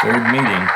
Third meeting.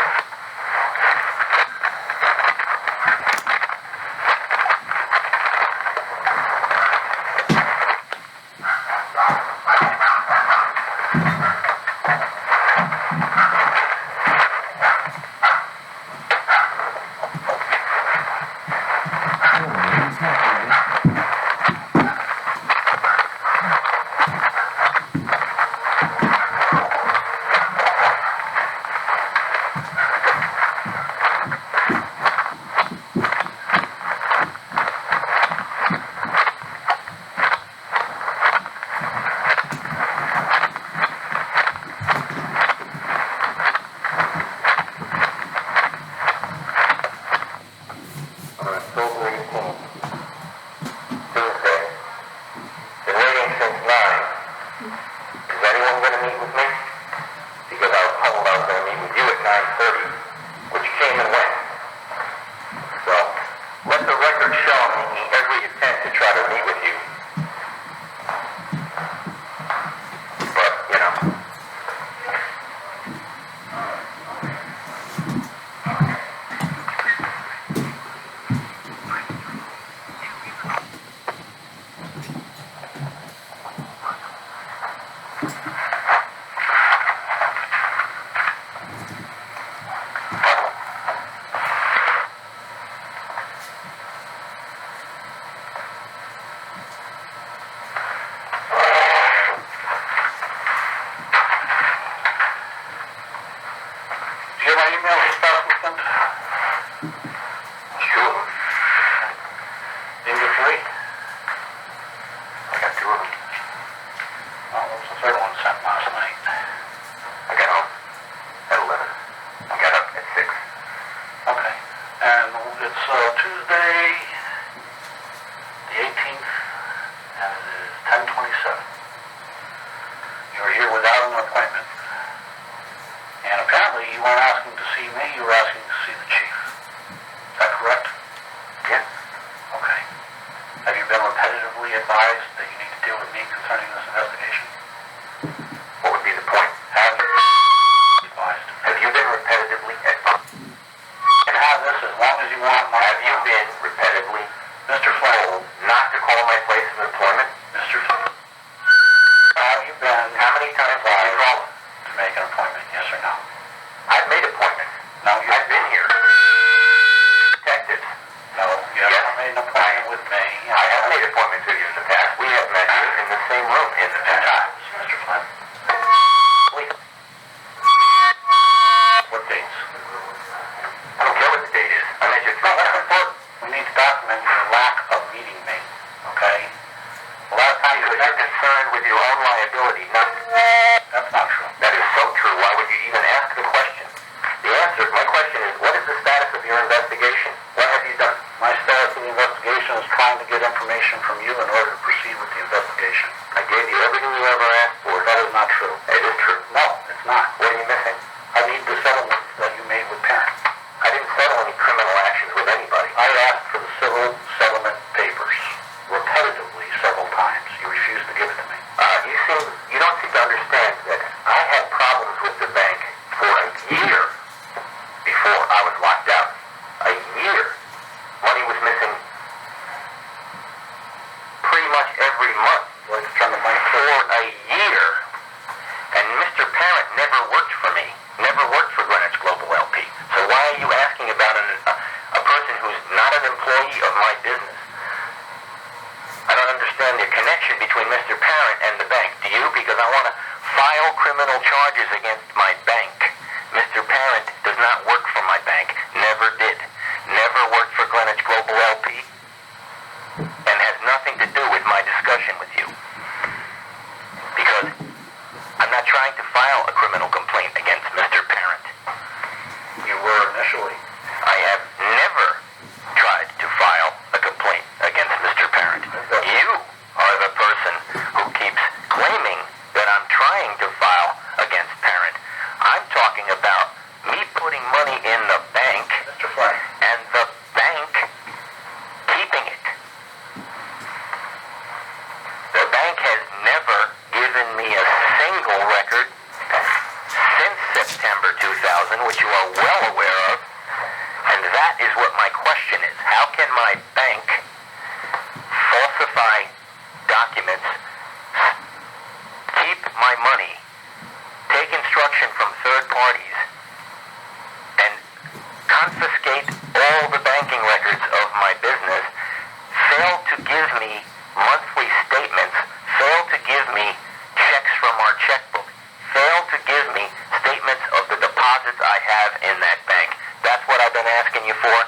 me monthly statements, fail to give me checks from our checkbook, fail to give me statements of the deposits I have in that bank. That's what I've been asking you for,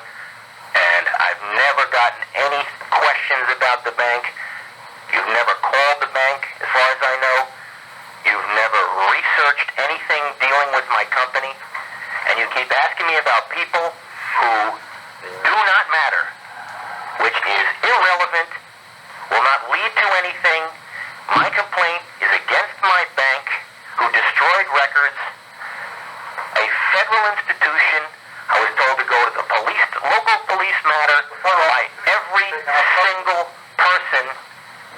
and I've never gotten any questions about the bank. You've never called the bank, as far as I know. You've never researched anything dealing with my company, and you keep asking me about people who do not matter, which is irrelevant, will not lead to anything. My complaint is against my bank, who destroyed records, a federal institution. I was told to go to the local police matter by every single person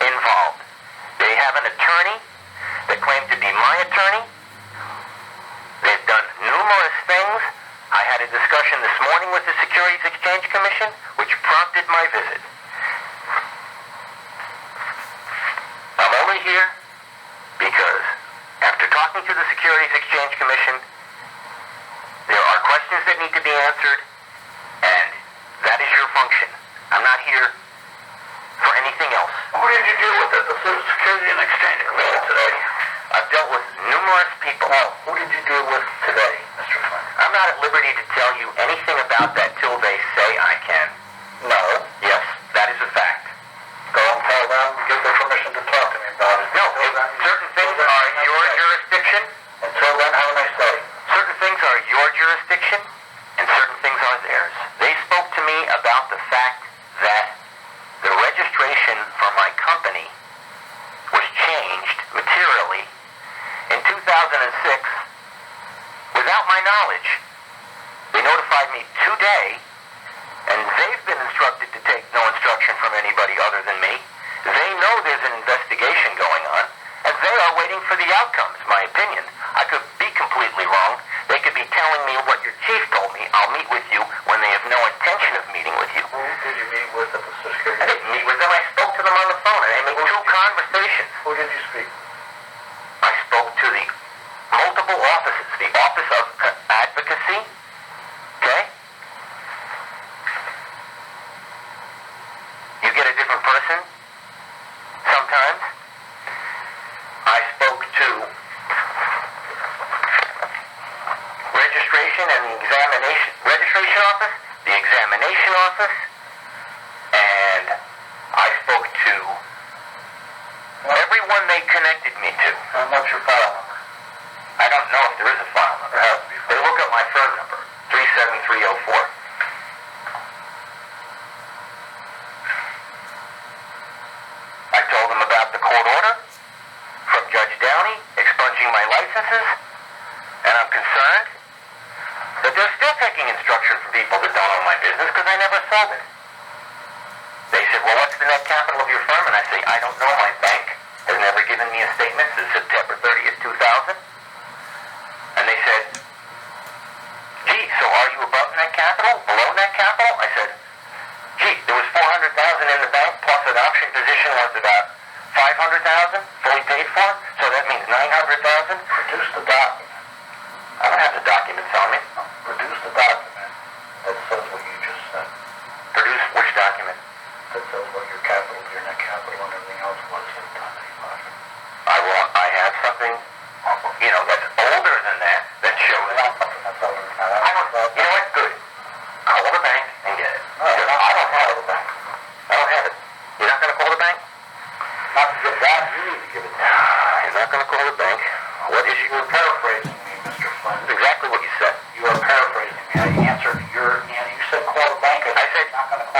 involved. They have an attorney that claimed to be my attorney. They've done numerous things. I had a discussion this morning with the Securities Exchange Commission, which prompted my visit. I'm only here because after talking to the Securities Exchange Commission, there are questions that need to be answered, and that is your function. I'm not here for anything else. Who did you deal with at the Securities and Exchange Commission today? I've dealt with numerous people. Well, who did you deal with today, Mr. Flynn? I'm not at liberty to tell you anything about that till they say I can. No. Yes, that is a fact. Go and tell them, give them permission to talk to me about it. No, certain things are your jurisdiction. Until then, have a nice day. Certain things are your jurisdiction, and certain things are theirs. They spoke to me about the fact that the registration for my company was changed materially in 2006 without my knowledge. They notified me today, and they've been instructed to take no instruction from anybody other than me. They know there's an investigation going on, and they are waiting for the outcomes, my opinion. I could be completely wrong. They could be telling me what your chief told me. I'll meet with you when they have no intention of meeting with you. Who did you meet with at the Securities? I didn't meet with them. I spoke to them on the phone, and they made two conversations. Who did you speak? I spoke to the multiple offices. The Office of Advocacy, okay? You get a different person sometimes. I spoke to registration and the registration office, the examination office, and I spoke to everyone they connected me to. And what's your file number? I don't know if there is a file number. They look up my phone number, 37304. I told them about the court order from Judge Downey expunging my licenses, and I'm concerned that they're still taking instruction from people that don't own my business because I never sold it. They said, well, what's the net capital of your firm? And I say, I don't know. My bank has never given me a statement since September 30th, 2000. And they said, gee, so are you above net capital, below net capital? I said, gee, there was $400,000 in the bank, plus an option position was about $500,000, fully paid for, so that means $900,000. Produce the document. I don't have the documents on me. Produce the document that says what you just said. Produce which document? That says what your capital, your net capital, and everything else was at the time that you bought it. I have something, that's older than that shows. Not something that's older than that. I don't, you know what, good. Call the bank and get it. No, you're not. I don't have it. I don't have it. You're not going to call the bank? Not to give that, you need to give it to me. You're not going to call the bank? What is You were paraphrasing me, Mr. Flynn. That's exactly what you said. You are paraphrasing me. I answered you said call the bank. I said,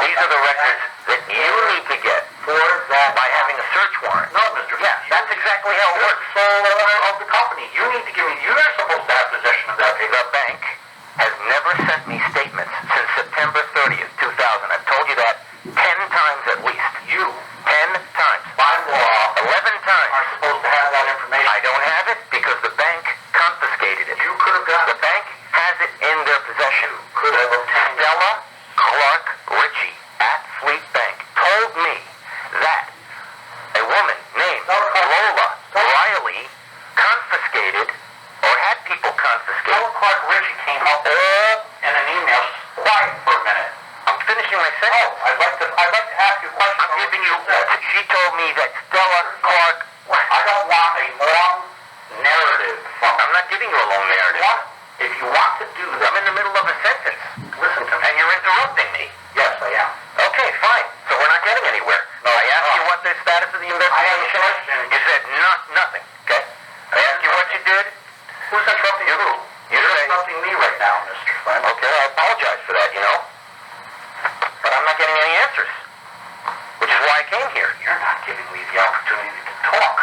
these are the records that you need to get for that by having a search warrant. No, Mr. Yeah, that's exactly how it works. Sole owner of the company. You need to give me, you're supposed to have possession of that paper. The bank has never sent me statements since September 30th, 2000. I've told you that 10 times at least. You, 10 times. by law, 11 times. are supposed to have that information. I don't have it because the bank confiscated it. You could have gotten The bank has it in their possession. could have obtained Stella Clark Ritchie at Fleet Bank told me that a woman named Lola Riley confiscated or had people confiscated. Stella Clark Ritchie came up all in an email. Quiet for a minute. I'm finishing my sentence. I'd like to ask you a question. I'm giving you she told me that Stella Clark... I don't want a long narrative from... I'm not giving you a long narrative. If you want to do that... I'm in the middle of a sentence. Listen to me. And you're interrupting me. Yes, I am. Okay, fine. So we're not getting anywhere. No, I asked you what the status of the investigation is. You said nothing. Okay? I asked you what you did. Who's interrupting you? You're interrupting me right now, Mr. Flynn. Okay, I apologize for that, you know. But I'm not getting any answers. Which is why I came here. You're not giving me the opportunity to talk.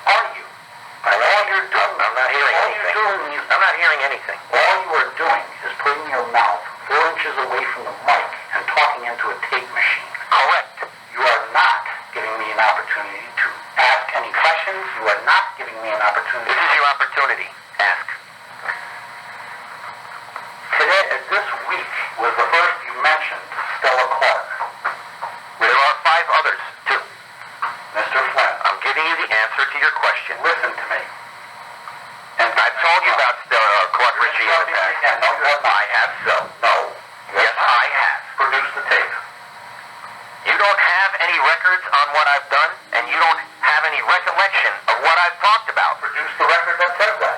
Are you? All you're doing... I'm not hearing anything. I'm not hearing anything. All you are doing is putting your mouth 4 inches away from the mic and talking into a tape machine. Correct. You are not giving me an opportunity to ask any questions. You are not giving me an opportunity... This is your opportunity. Ask. Today, this week, was the first you mentioned Stella Clark. There are 5 others, too. Mr. Flynn, I'm giving you the answer to your question. listen to me. And I've told you about Stella Clark Ritchie in the past. Yeah, no, you have not. I have so. No. Yes, I have. Produce the tape. You don't have any records on what I've done, and you don't have any recollection of what I've talked about. Produce the record that says that.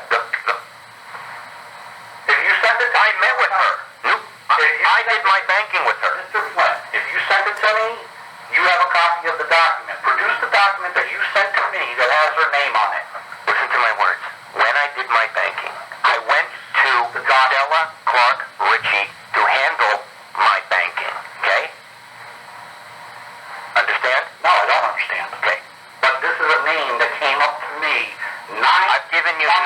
If you send it to I met with her. Nope. I did my banking with her. Mr. Flynn, if you send it to me, you have a copy of the document. Produce the document that you sent to me that has her name on it. Listen to my words. When I did my banking, I went to Stella Clark Ritchie to handle my banking. Okay? Understand? No, I don't understand. Okay. But this is a name that came up to me 9... I've given you 9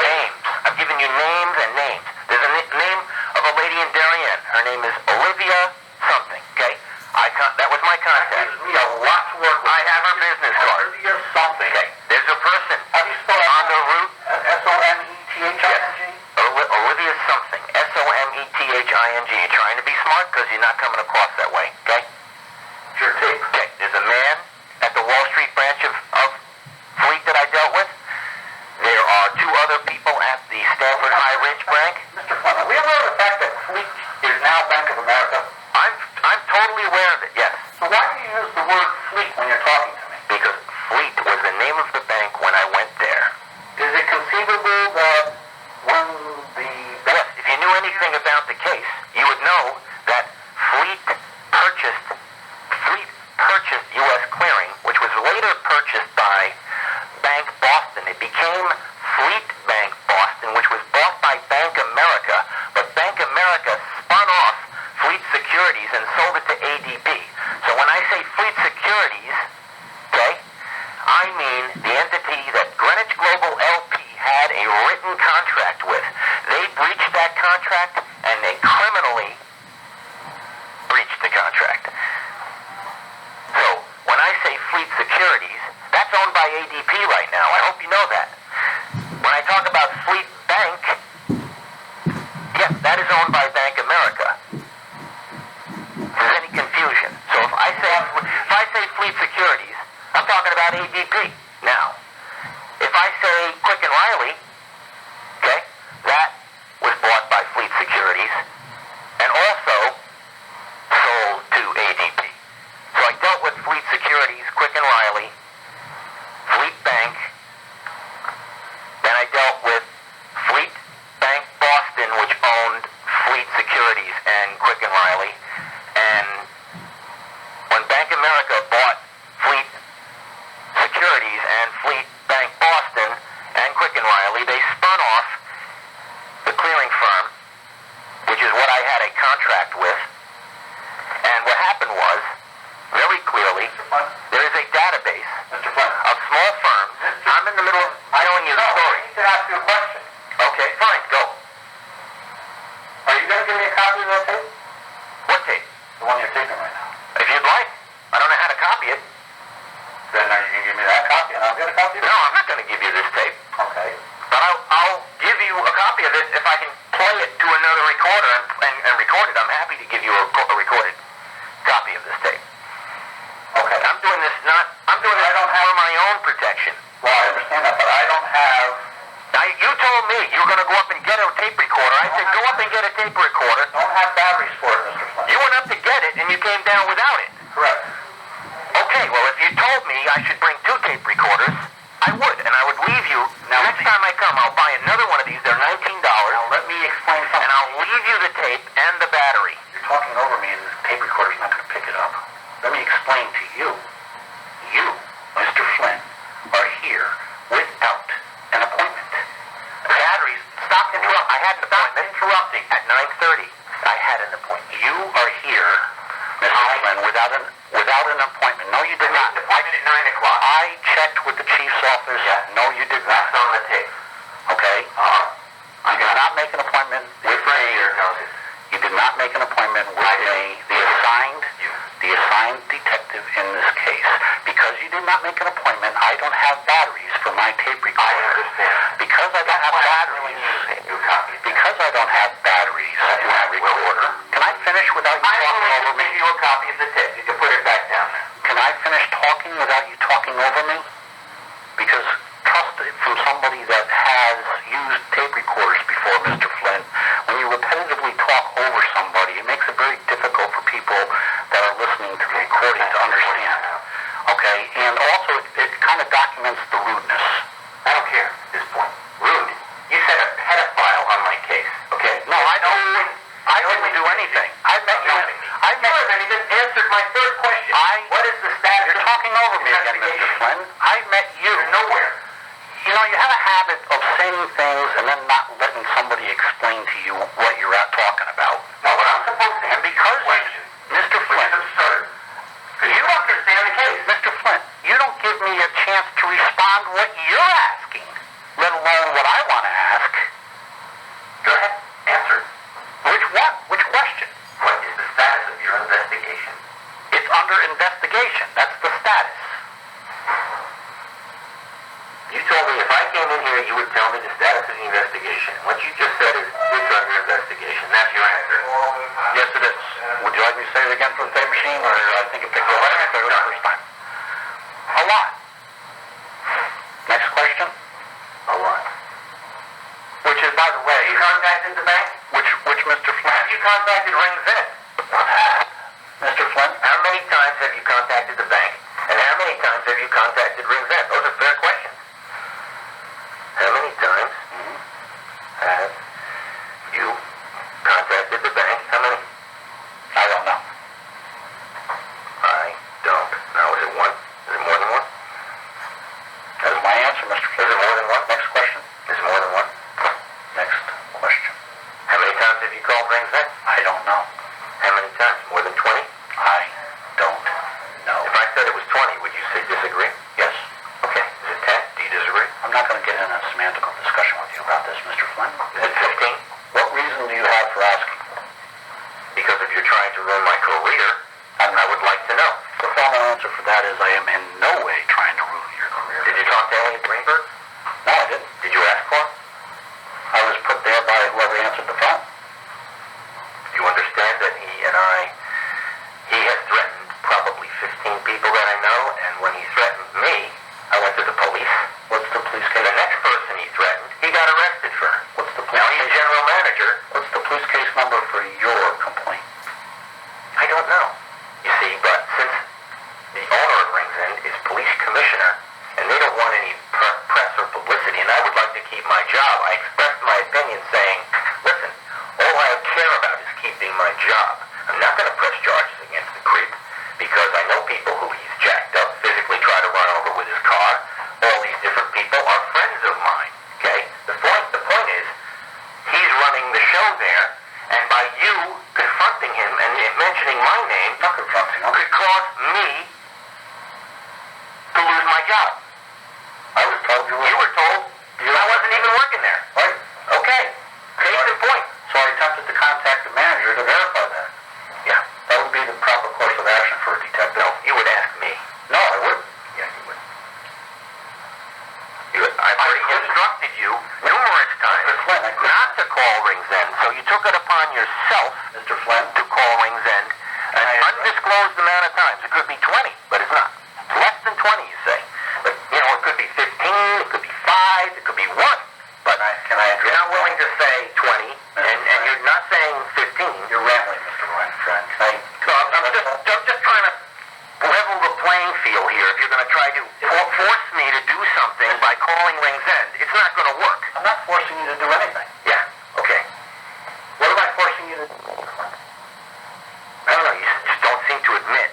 names. I've given you names and names. There's a name of a lady in Darien. Her name is Olivia something. Okay? That was my That contact. gives me a lot to work with. I have her business card. Olivia something. Okay. There's a person How do you spell on the route. S-O-M-E-T-H-I-N-G? Olivia something. Something. You're trying to be smart because you're not coming across that way. Okay? Your tape. Okay. There's a man at the Wall Street branch of Fleet that I dealt with. There are 2 other people at the Stanford High Ridge branch. Mr. Flynn, are we aware of the fact that Fleet is now Bank of America? I'm totally aware of it, yes. So why do you use the word Fleet when you're talking to me? Because Fleet was the name of the bank when I went there. Is it conceivable that when the... Yes, if you knew anything about the case, you would know that Fleet purchased U.S. Clearing, which was later purchased by Bank Boston. It became Fleet Bank Boston, which was bought by Bank America, but Bank America spun off Fleet Securities and sold it to ADP. So when I say Fleet Securities, okay, I mean the entity that Greenwich Global LP had a written contract with. They breached that contract, and they criminally breached the contract. So when I say Fleet Securities, that's owned by ADP right now. I hope you know that. When I talk about Fleet Bank, yes, that is owned by Bank America. If there's any confusion. So if I say Fleet Securities, I'm talking about ADP. Now, if I say Quick and Riley, okay, that was bought by Fleet Securities and also sold to ADP. So I dealt with Fleet Securities, Quick and Riley, Fleet Bank, then I dealt with Fleet Bank Boston, which owned Fleet Securities and Quick and Riley. And when Bank America bought Fleet Securities and Fleet Bank Boston and Quick and Riley, they spun off the clearing firm, which is what I had a contract with. And what happened was, very clearly, there is a database Mr. Flynn. of small firms. I'm in the middle of telling you the story. I need to ask you a question. Okay, fine, go. Are you going to give me a copy of that tape? What tape? The one you're taping right now. If you'd like. I don't know how to copy it. Then are you going to give me that copy and I'll get a copy of it? No, I'm not going to give you this tape. Okay. But I'll give you a copy of it if I can play it to another recorder and record it. I'm happy to give you a recorded copy of this tape. Okay. I'm doing this for my own protection. Well, I understand that, but I don't have... Now, you told me you were going to go up and get a tape recorder. I said, go up and get a tape recorder. Don't have batteries for it, Mr. Flynn. You went up to get it, and you came down without it. I should bring 2 tape recorders, I would. And I would leave you. Now, next time I come, I'll buy another one of these. They're $19. Now, let me explain something. And I'll leave you the tape and the battery. You're talking over me, and the tape recorder's not going to pick it up. Let me explain to you. You, Mr. Flynn, are here without an appointment. Batteries. Stop interrupting. I had an appointment. Interrupting. At 9:30. I had an appointment. You are here, Mr. Flynn, without an appointment. No, you did not. An appointment at 9 o'clock. I checked with the chief's office. Yeah. No, you did not. That's on the tape. Okay? You did not make an appointment with me. You did not make an appointment with me, the assigned detective in this case. Because you did not make an appointment, I don't have batteries for my tape recorder. I understand. Because I don't have batteries. Because I don't have batteries in that recorder. Can I finish without you talking over me? Give you a copy of the tape. You can put it back down there. Can I finish talking without you talking over me? Because trust it from somebody that has used tape recorders before, Mr. Flynn, when you repetitively talk over somebody, it makes it very difficult for people that are listening to the recording to understand. Okay? And also, it kind of documents the rudeness. I don't care at this point. Rude. You said a pedophile on my case. Okay? No, I didn't do anything. I met you. And you just answered my third question. What is the status? You're talking over me again, Mr. Flynn. I met you. Nowhere. You know, you have a habit of saying things and then not letting somebody explain to you what you're out talking about. Now, what I'm supposed to And because, Mr. Flynn, absurd. Because you don't understand the case. Mr. Flynn, you don't give me a chance to respond to what you're asking, let alone what I want to ask. Go ahead. Answer. Which one? Which question? What is the status of your investigation? It's under investigation. That's the status. You told me if I came in here, you would tell me the status of the investigation. What you just said is it's under investigation. That's your answer. Yes, it is. Would you like me to say it again for the tape machine, or I think it picked up the first time? A lot. Next question. A lot. Which is, by the way, Have you contacted the bank? which Mr. Flynn? Have you contacted Ring Vet? Mr. Flynn? How many times have you contacted the bank? And how many times have you contacted Ring Vet? Those are fair questions. How many times have you contacted the bank? How many? I don't know. I don't. Now, is it one? Is it more than one? That is my answer, Mr. Flynn. Is it more than one? Next question. Is it more than one? Next question. How many times have you called Ring Vet? I don't know. How many times? More than 20? I don't know. If I said it was 20, would you say disagree? Yes. Okay. Is it 10? Do you disagree? I'm not going to get in a semantical discussion with you about this, Mr. Flynn. Is it 15? What reason do you have for asking? Because if you're trying to ruin my career, I would like to know. The formal answer for that is I am in no way trying to ruin your career. Did you talk to Elliot Greenberg? No, I didn't. Did you ask for him? I was put there by whoever answered the phone. Do you understand that he has threatened probably 15 people that I know, and when he threatened me, I went to the police. What's the police case? The next person he threatened, he got arrested for. What's the police Now he's case? general manager. What's the police case number for your complaint? I don't know. You see, but since the owner of Rings End is police commissioner, and they don't want any press or publicity, and I would like to keep my job, I expressed my opinion saying, listen, all I care about is keeping my job. I'm not going to press charges against the creep, because I know people who he's jacked up, physically try to run over with his car. All these different people are friends of mine, okay? The point is, he's running the show there, and by you confronting him and mentioning my name, Not confronting him. could cause me to lose my job. I was told you You were told I wasn't even working there. Right. Okay. Case in point. So I attempted to contact the manager to verify that. Yeah. That would be the proper course of action for a detective. No, you would ask me. No, I wouldn't. Yeah, you would. I've already instructed you numerous times Mr. Flynn, I couldn't. not to call Rings End, so you took it upon yourself Mr. Flynn? to call Rings End an undisclosed amount of times. It could be 20, but it's not. It's less than 20, you say. But, you know, it could be 15, it could be 5, it could be 1. But Can I you're not willing to say 20, and you're not saying 15. You're rambling, Mr. Ryan, friend. Can I... So I'm just trying to level the playing field here. If you're going to try try to force me to do something by calling Rings End. It's not going to work. I'm not forcing you to do anything. Yeah, okay. What am I forcing you to do? I don't know, you just don't seem to admit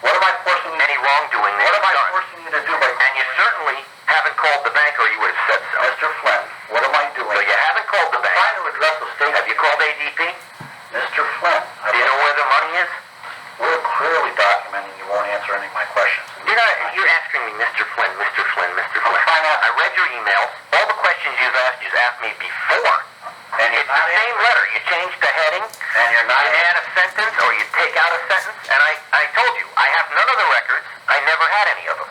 What am I forcing you to do? any wrongdoing that What you've am I done. forcing you to do by... And you certainly haven't called the bank or you would have said so. Mr. Flynn, what am I doing? So you haven't called the I'm bank. trying to address the statement. Have you called ADP? Mr. Flynn, Do you know where the money is? we're clearly documenting you won't answer any of my questions. You're asking me, Mr. Flynn, Mr. Flynn, Mr. Flynn. I'm trying to... I read your emails. All the questions you've asked me before. And It's the same letter. You change the heading, And you're not... you add a sentence, or you take out a sentence. And I told you, I have none of the records. I never had any of them.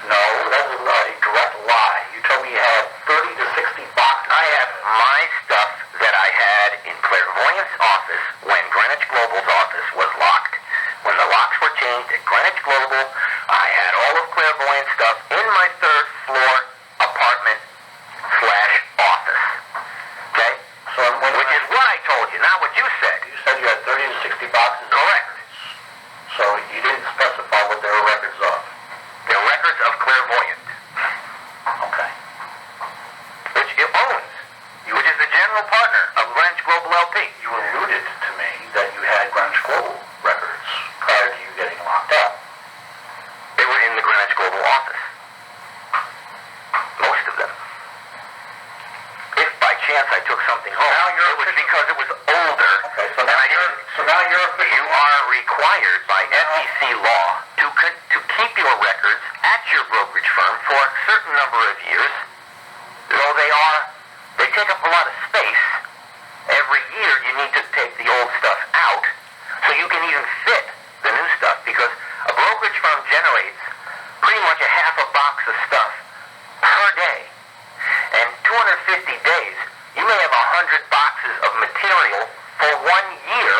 No, that's a direct lie. You told me you had 30 to 60 boxes. I have my stuff that I had in Clairvoyant's office when Greenwich Global's office was locked. When the locks were changed at Greenwich Global, I had all of Clairvoyant's stuff in my third floor apartment / office. Okay? So Which is what I told you, not what you said. You said you had 30 to 60 boxes. Correct. So you didn't specify what they were records of. They're records of Clairvoyant, Okay. which it owns, which is the general partner of Greenwich Global LP. You alluded to me that you had Greenwich Global records prior to you getting locked up. They were in the Greenwich Global office. Most of them. If by chance I took something home, it was because it was older. Okay, so now you're official. You are required by SEC law to keep your records at your brokerage firm for a certain number of years. Though they take up a lot of space. Every year you need to take the old stuff out so you can even fit the new stuff, because a brokerage firm generates pretty much a half a box of stuff per day. And 250 days, you may have 100 boxes of material for 1 year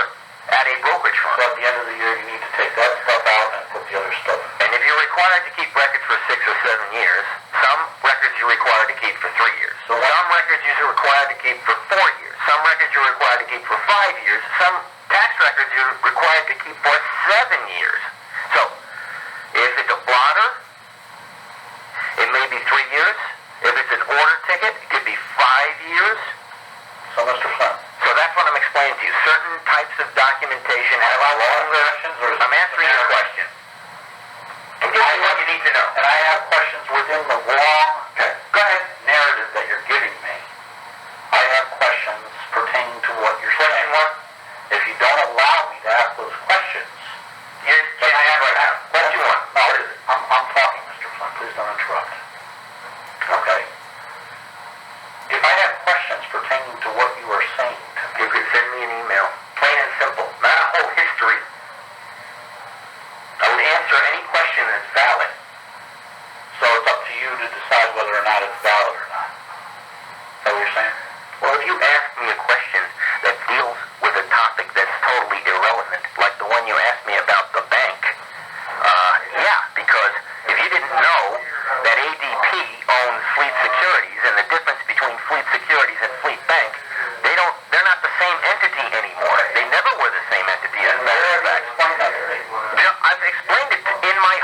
at a brokerage firm. So at the end of the year, you need to take that stuff out and put the other stuff in. And if you're required to keep records for 6 or 7 years, some records you're required to keep for 3 years. Some records you're required to keep for 4 years. Some records you're required to keep for 5 years. Some tax records you're required to keep for 7 years. So, if it's a blotter, it may be 3 years. If it's an order ticket, it could be 5 years. So, Mr. Flynn. So that's what I'm explaining to you. Certain types of documentation have a longer... I'm answering your question. I'm giving you what you need to know. And I have questions within the long Go ahead. narrative that you're giving me. I have questions pertaining to what you're saying. If you don't allow me to ask those questions, Here's what I have right now. Question 1. What is it? I'm talking, Mr. Flynn. Please don't interrupt. Okay. If I have questions pertaining to what you are saying to me, You could send me an email. Plain and simple. Not a whole history. I would answer any question that's valid. so it's up to you to decide whether or not it's valid or not. Is that what you're saying? Well, if you ask me a question that deals with a topic that's totally irrelevant, like the one you asked me about the bank, yeah, because if you didn't know that ADP owns Fleet Securities, and the difference between Fleet Securities and Fleet Bank, they're not the same entity anymore. They never were the same entity, as a matter of fact. Explain that to me. I've explained it in my...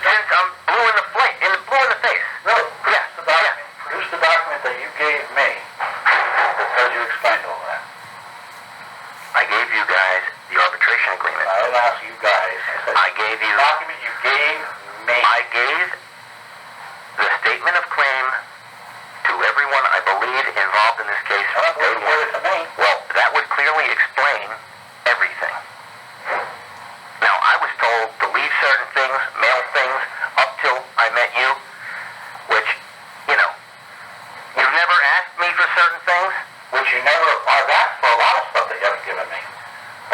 Since I'm blue in the face. Really? Yeah, yeah. Produce the document that you gave me that says you explained all that. I gave you guys the arbitration agreement. I didn't ask you guys. I gave you... The document you gave me. I gave the statement of claim to everyone I believe involved in this case. Well, that's what you gave it to me. Well, that would clearly explain everything. Now, I was told to leave certain things, mail things, up till I met you, which, you've never asked me for certain things. Which you never... I've asked for a lot of stuff that you haven't given me.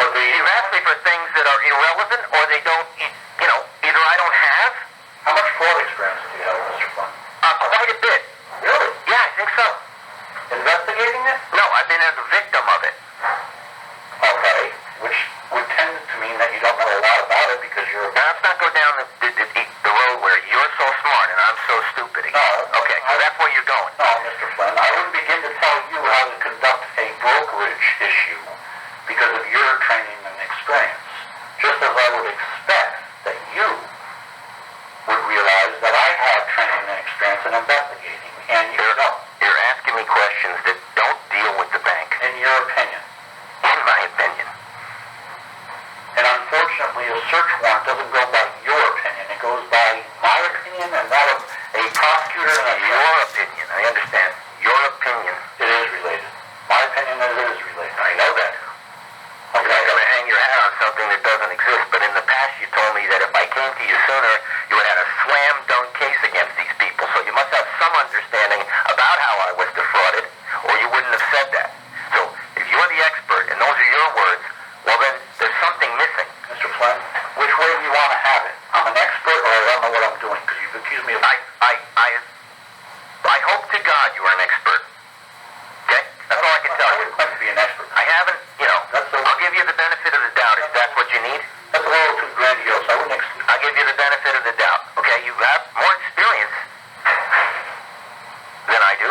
But you've asked me for things that are irrelevant, or they don't, either I don't have. How much fraud experience do you have, Mr. Flynn? Quite a bit. Really? Yeah, I think so. Investigating this? No, I've been a victim of it. Okay. Which would tend to mean that you don't know a lot about it because you're... Now, let's not go down the road where you're so smart and I'm so stupid again. No. Okay, so that's where you're going. No, Mr. Flynn. I wouldn't begin to tell you how to conduct a brokerage issue because of your training and experience. Just as I would expect that you unfortunately, a search warrant doesn't go by your opinion. It goes by my opinion and that of a prosecutor and a Your opinion, I understand. Your opinion. It is related. My opinion is it is related. I know that. You're not going to hang your hat on something that doesn't exist, but in the past you told me that if I came to you sooner, you would have had a slam dunk case against these people, so you must have some understanding about how I was defrauded, or you wouldn't have said that. So, if you're the expert, and those are your words, well then, there's something missing. Mr. Flynn, which way do you want to have it? I'm an expert, or I don't know what I'm doing, because you've accused me of... I hope to God you are an expert. Okay? That's all I can tell I you. wouldn't claim to be an expert. I haven't, I'll give you the benefit of the doubt if that's what you need. That's a little too grandiose. I wouldn't exclude. I'll give you the benefit of the doubt. Okay? You have more experience than I do.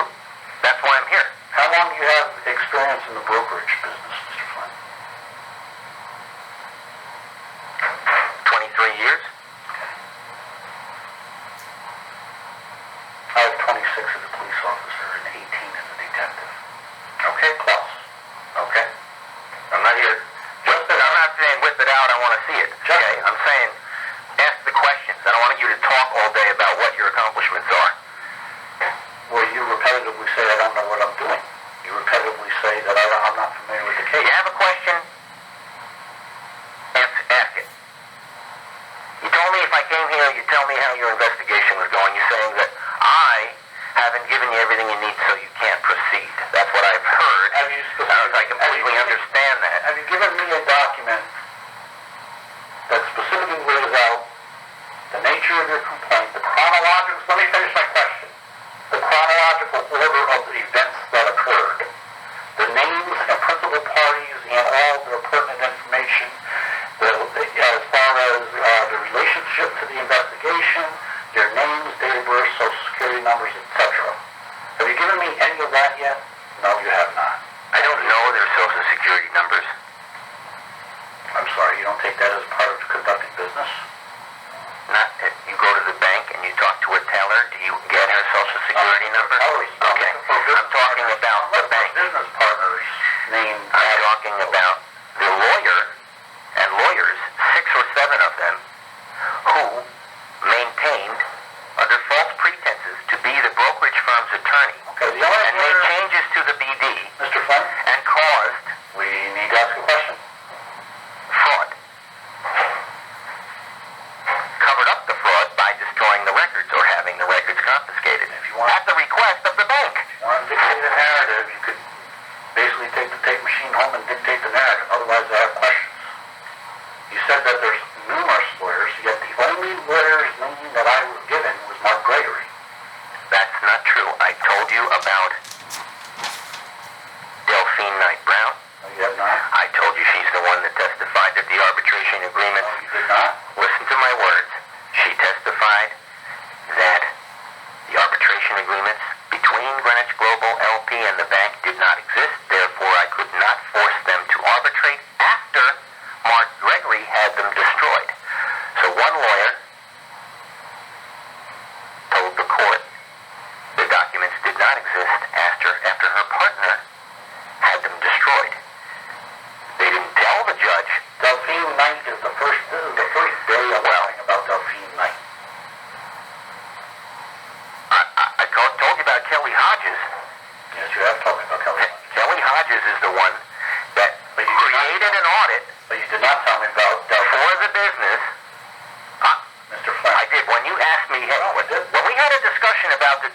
That's why I'm here. How long do you have experience in the brokerage business, Mr. Flynn? 23 years. I have 26 as a police officer and 18 as a detective. Okay? Plus. Okay. I'm not here. I'm not saying whip it out, I want to see it. Okay? I'm saying ask the questions. I don't want you to talk all day about what your accomplishments are. Well, you repetitively say I don't know what I'm doing. You repetitively say that I'm not familiar with the case. You have a question? Ask it. You told me if I came here, you'd tell me how your investigation was going. You're saying that I haven't given you everything you need, so you can't proceed. That's what I've heard. I completely understand that. Have you given me a document that specifically lays out the nature of your complaint, the chronological... Let me finish my question. The chronological order of the events that occurred, the names and principal parties and all their pertinent information, as far as the relationship to the investigation, their names, date of birth, social security numbers, etc. Have you given me any of that yet? No, you have not. I don't know their social security numbers. I'm sorry, you don't take that as part of conducting business? Not that you go to the bank and you talk to a teller. Do you get her social security number? Okay. I'm talking about the bank. Business partners named... I'm talking about the lawyer and lawyers, 6 or 7 of them, who maintained, under false pretenses, to be the brokerage firm's attorney, and made changes to the BD, Mr. Flynn, and caused... we need to ask a question. fraud. Covered up the fraud by destroying the records or having the records confiscated. If you want, at the request of the bank. If you want to dictate a narrative, you could basically take the tape machine home and dictate the narrative. Otherwise, I have questions. You said that there's numerous lawyers, yet the only lawyer's name that I was given was Mark Gregory. That's not true. I told you about Delphine Knight Brown. No, you have not. I told you she's the one that testified that the arbitration agreements... No, you did not. Listen to my words. She testified that the arbitration agreements between Greenwich Global LP and the bank did not exist. Therefore, I could not force them to arbitrate after Mark Gregory had them destroyed. So one lawyer told the court the documents did not exist after her partner had them destroyed. They didn't tell the judge. Delphine Knight is the first... This is the first day of learning about Delphine Knight. I told you about Kelly Hodges. Yes, you have talked about Kelly. Kelly Hodges is the one that created an audit. But you did not tell me about Delphine. For the business. Mr. Flynn. I did. When you asked me, hey, when we had a discussion about the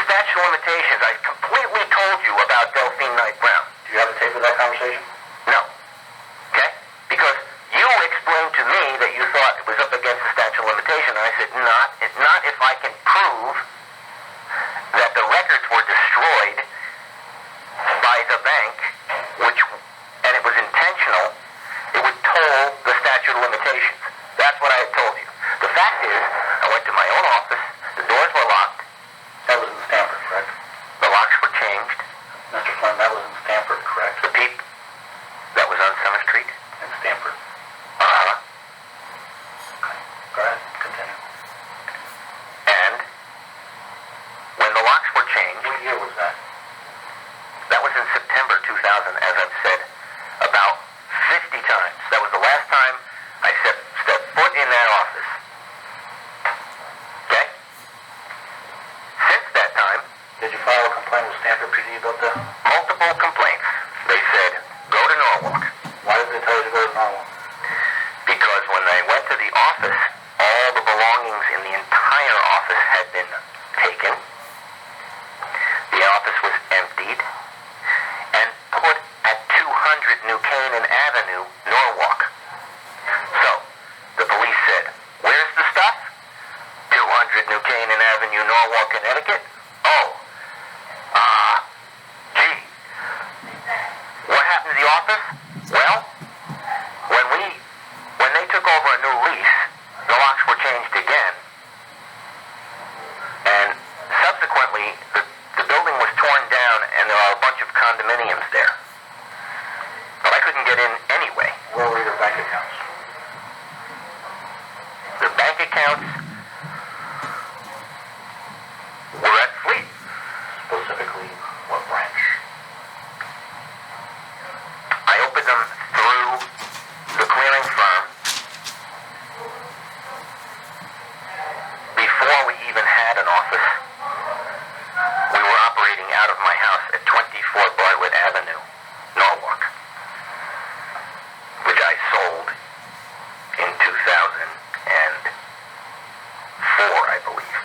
statute of limitations, I completely told you about Delphine Knight Brown. Do you have a tape of that conversation? No. Okay? Because you explained to me had been taken. The office was emptied and put at 200 New Canaan Avenue, Norwalk. So, the police said, "Where's the stuff?" 200 New Canaan Avenue, Norwalk, Connecticut. Oh, gee. What happened to the office? Well, when they took over a new lease, the locks were changed again. And subsequently, the building was torn down and there are a bunch of condominiums there. But I couldn't get in anyway. Where were your bank accounts? The bank accounts were at Fleet. Specifically, what branch? I opened them through the clearing firm before we even had an office. We were operating out of my house at 24 Bartlett Avenue, Norwalk, which I sold in 2004, I believe.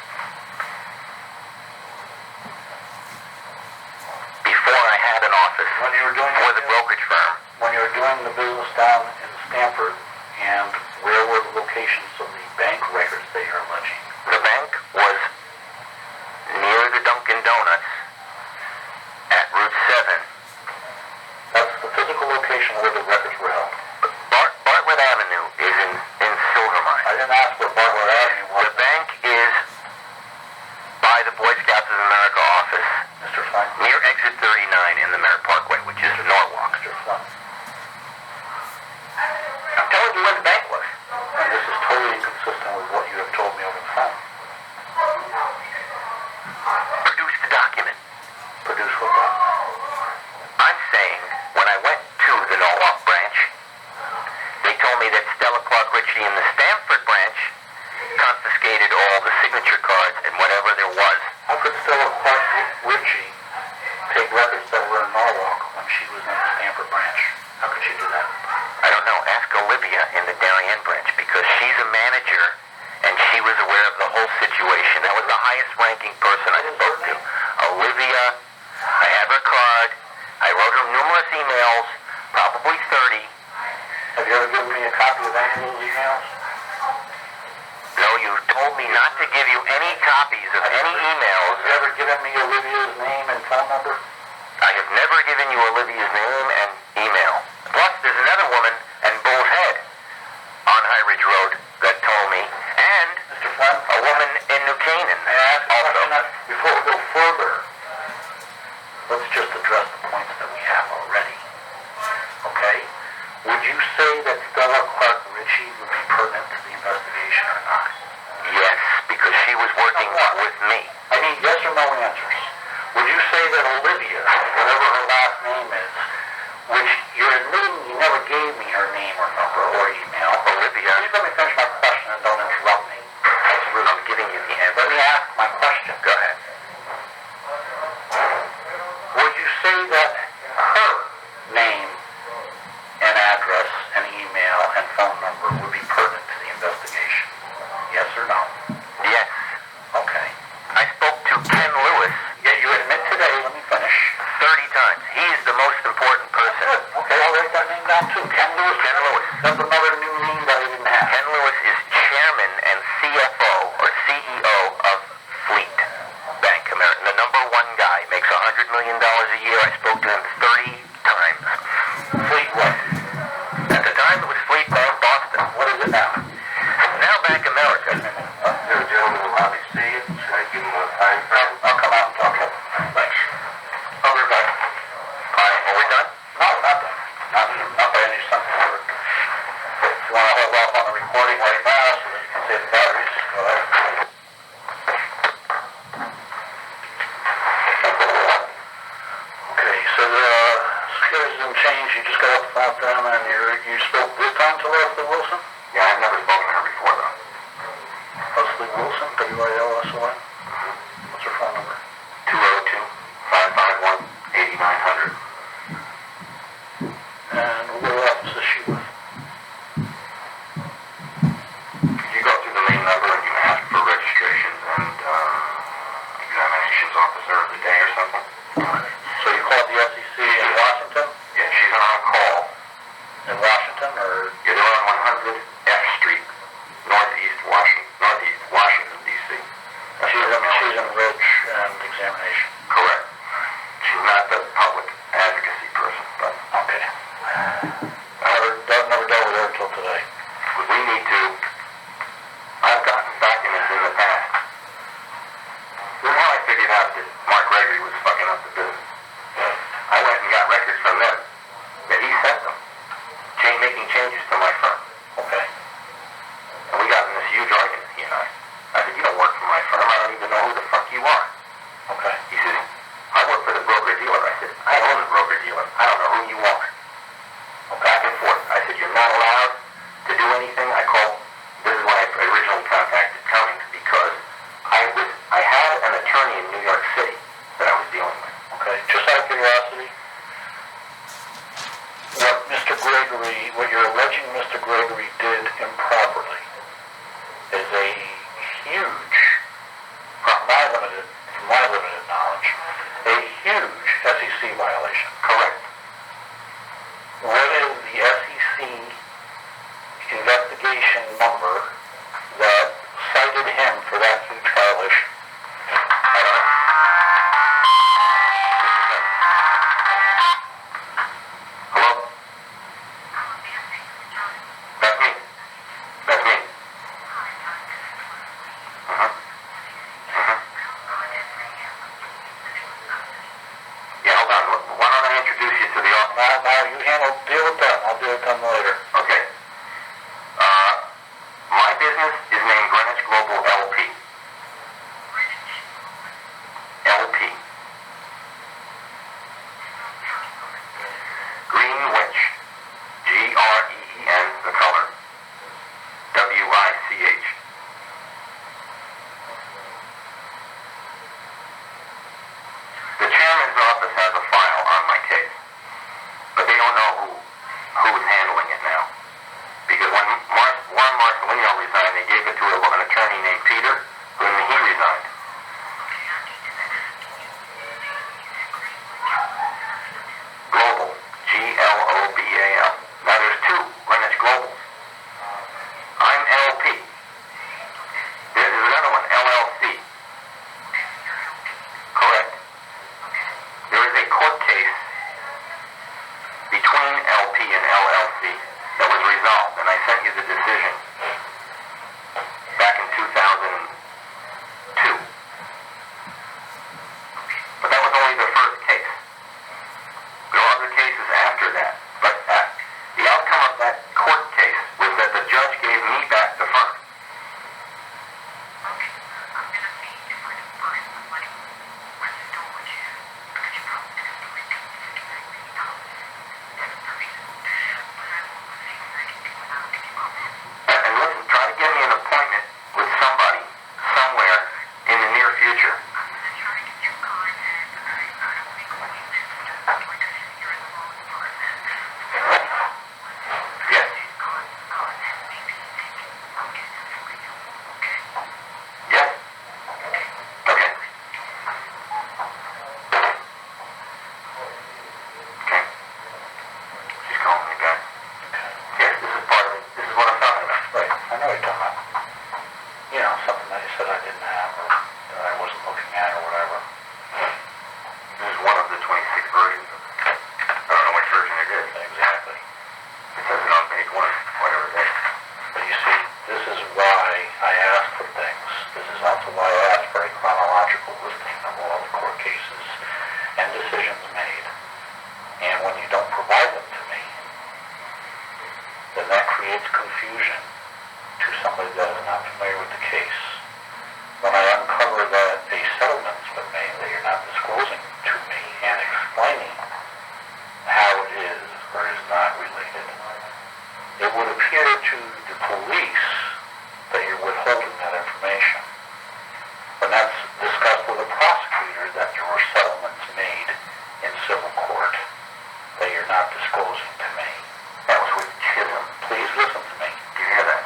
Before I had an office When you were doing for the brokerage firm. When you were doing the business down in Stamford, and where were the locations of the bank records that you're alleging? The bank was near the Dunkin' Donuts at Route 7. That's the physical location where the records were held. Bartlett Avenue is in Silvermine. I didn't ask where Bartlett Avenue was. The bank is by the Boy Scouts of America office, Mr. Flynn? near exit 39 in the Merritt Parkway, which is Norwalk. Mr. Flynn. I'm telling you where the bank was. And this is totally inconsistent with what you have told me over the phone. Produce the document. Produce what document? I'm saying when I went to the Norwalk branch, they told me that Stella Clark Ritchie in the Stamford branch confiscated all the signature cards and whatever there was. How could Stella Clark Ritchie take records that were in Norwalk when she was in the Stamford branch? How could she do that? I don't know. Ask Olivia in the Darien branch because she's a manager and she was aware of the whole situation. That was the highest ranking person I spoke to. Olivia, I have her card. I wrote her numerous emails, probably 30. Have you ever given me a copy of any of those emails? No, you told me not to give you any copies of any emails. Have you ever given me Olivia's name and phone number? I have never given you Olivia's name and email. Plus, there's another woman in Bull's Head on High Ridge Road that told me, and Mr. Flynn? a woman in New Canaan May I ask a also. question? Before we go further, let's just address the points that we have already. Okay? Would you say that Stella Clark Ritchie would be pertinent to the investigation or not? Yes, because she was working with me. I need yes or no answers. Would you say that Olivia, whatever her last name is, which you're admitting you never gave me her name or number or email. Olivia. Please let me finish my question and don't interrupt me. That's rude. I'm giving you the answer. Let me ask my question. Go ahead. Would you say that her name and address and email and phone number would be pertinent to the investigation? Yes or no? Yes. Okay. I spoke to Ken Lewis Yet you admit today, let me finish. 30 times. He's the most important person. Good. Okay, I'll write that name down too. Ken Lewis. Ken Lewis. That's another new name that I didn't have. Ken Lewis is chairman and CFO or CEO of Fleet Bank America. The number one guy, makes $100 million a year. I spoke to him 30 times. Fleet what? At the time, it was Fleet Bank Boston. What is it now? Now Bank America. Is there a gentleman who allow me to see it? Should I give him a time frame? I'll come out and talk to him. Thanks. I'll be back. All right, are we done? No, not done. Not by any sense of word. If you want to hold off on the recording right now so that you can save the batteries, go ahead. Okay, so the securities didn't change. You just got off the phone with them and you spoke this time to Leslie Wilson? Yeah, I've never spoken to her before, though. Leslie Wilson, W-I-L-S-O-N? What's her phone number? 202-551-8900. And what office is she with? You go through the main number and you ask for registration, and Global LP. LP. Greenwich. Green, the color. WICH. The chairman's office has a file on my case, but they don't know who's handling it now. Because when Warren Marcelino resigned, they gave it to an attorney named Peter, when he resigned. Global, Global. Now there's two Greenwich Globals. I'm LP. There's another one, LLC. Correct. There is a court case between LP and LLC that was resolved, and I sent you the decision back in 2002. But that was only the first case. There are other cases after that, but the outcome of that court case was that the judge gave me back the firm. And listen, try to get me an appointment with somebody, somewhere, in the near future. Yes. Yes. Okay. Okay. She's calling me back. Yes, this is part of it. This is what I'm talking about. Right, I know what you're talking about. You know, something that you said I didn't have, or that I wasn't looking at, or whatever. This is one of the 26 versions of it. I don't know which version it is. Exactly. It says it on page 1, whatever it is. But you see, this is why I asked for things. This is also why I asked for a chronological listing of all the court cases and decisions made. And when you don't provide them to me, then that creates confusion to somebody that is not familiar with the case. When I uncover that a settlement's been made that you're not disclosing to me and explaining how it is or is not related, it would appear to the police that you're withholding that information. When that's discussed with a prosecutor that there were settlements made in civil court that you're not disclosing to me. That was with Chisholm. Please listen to me. Do you hear that?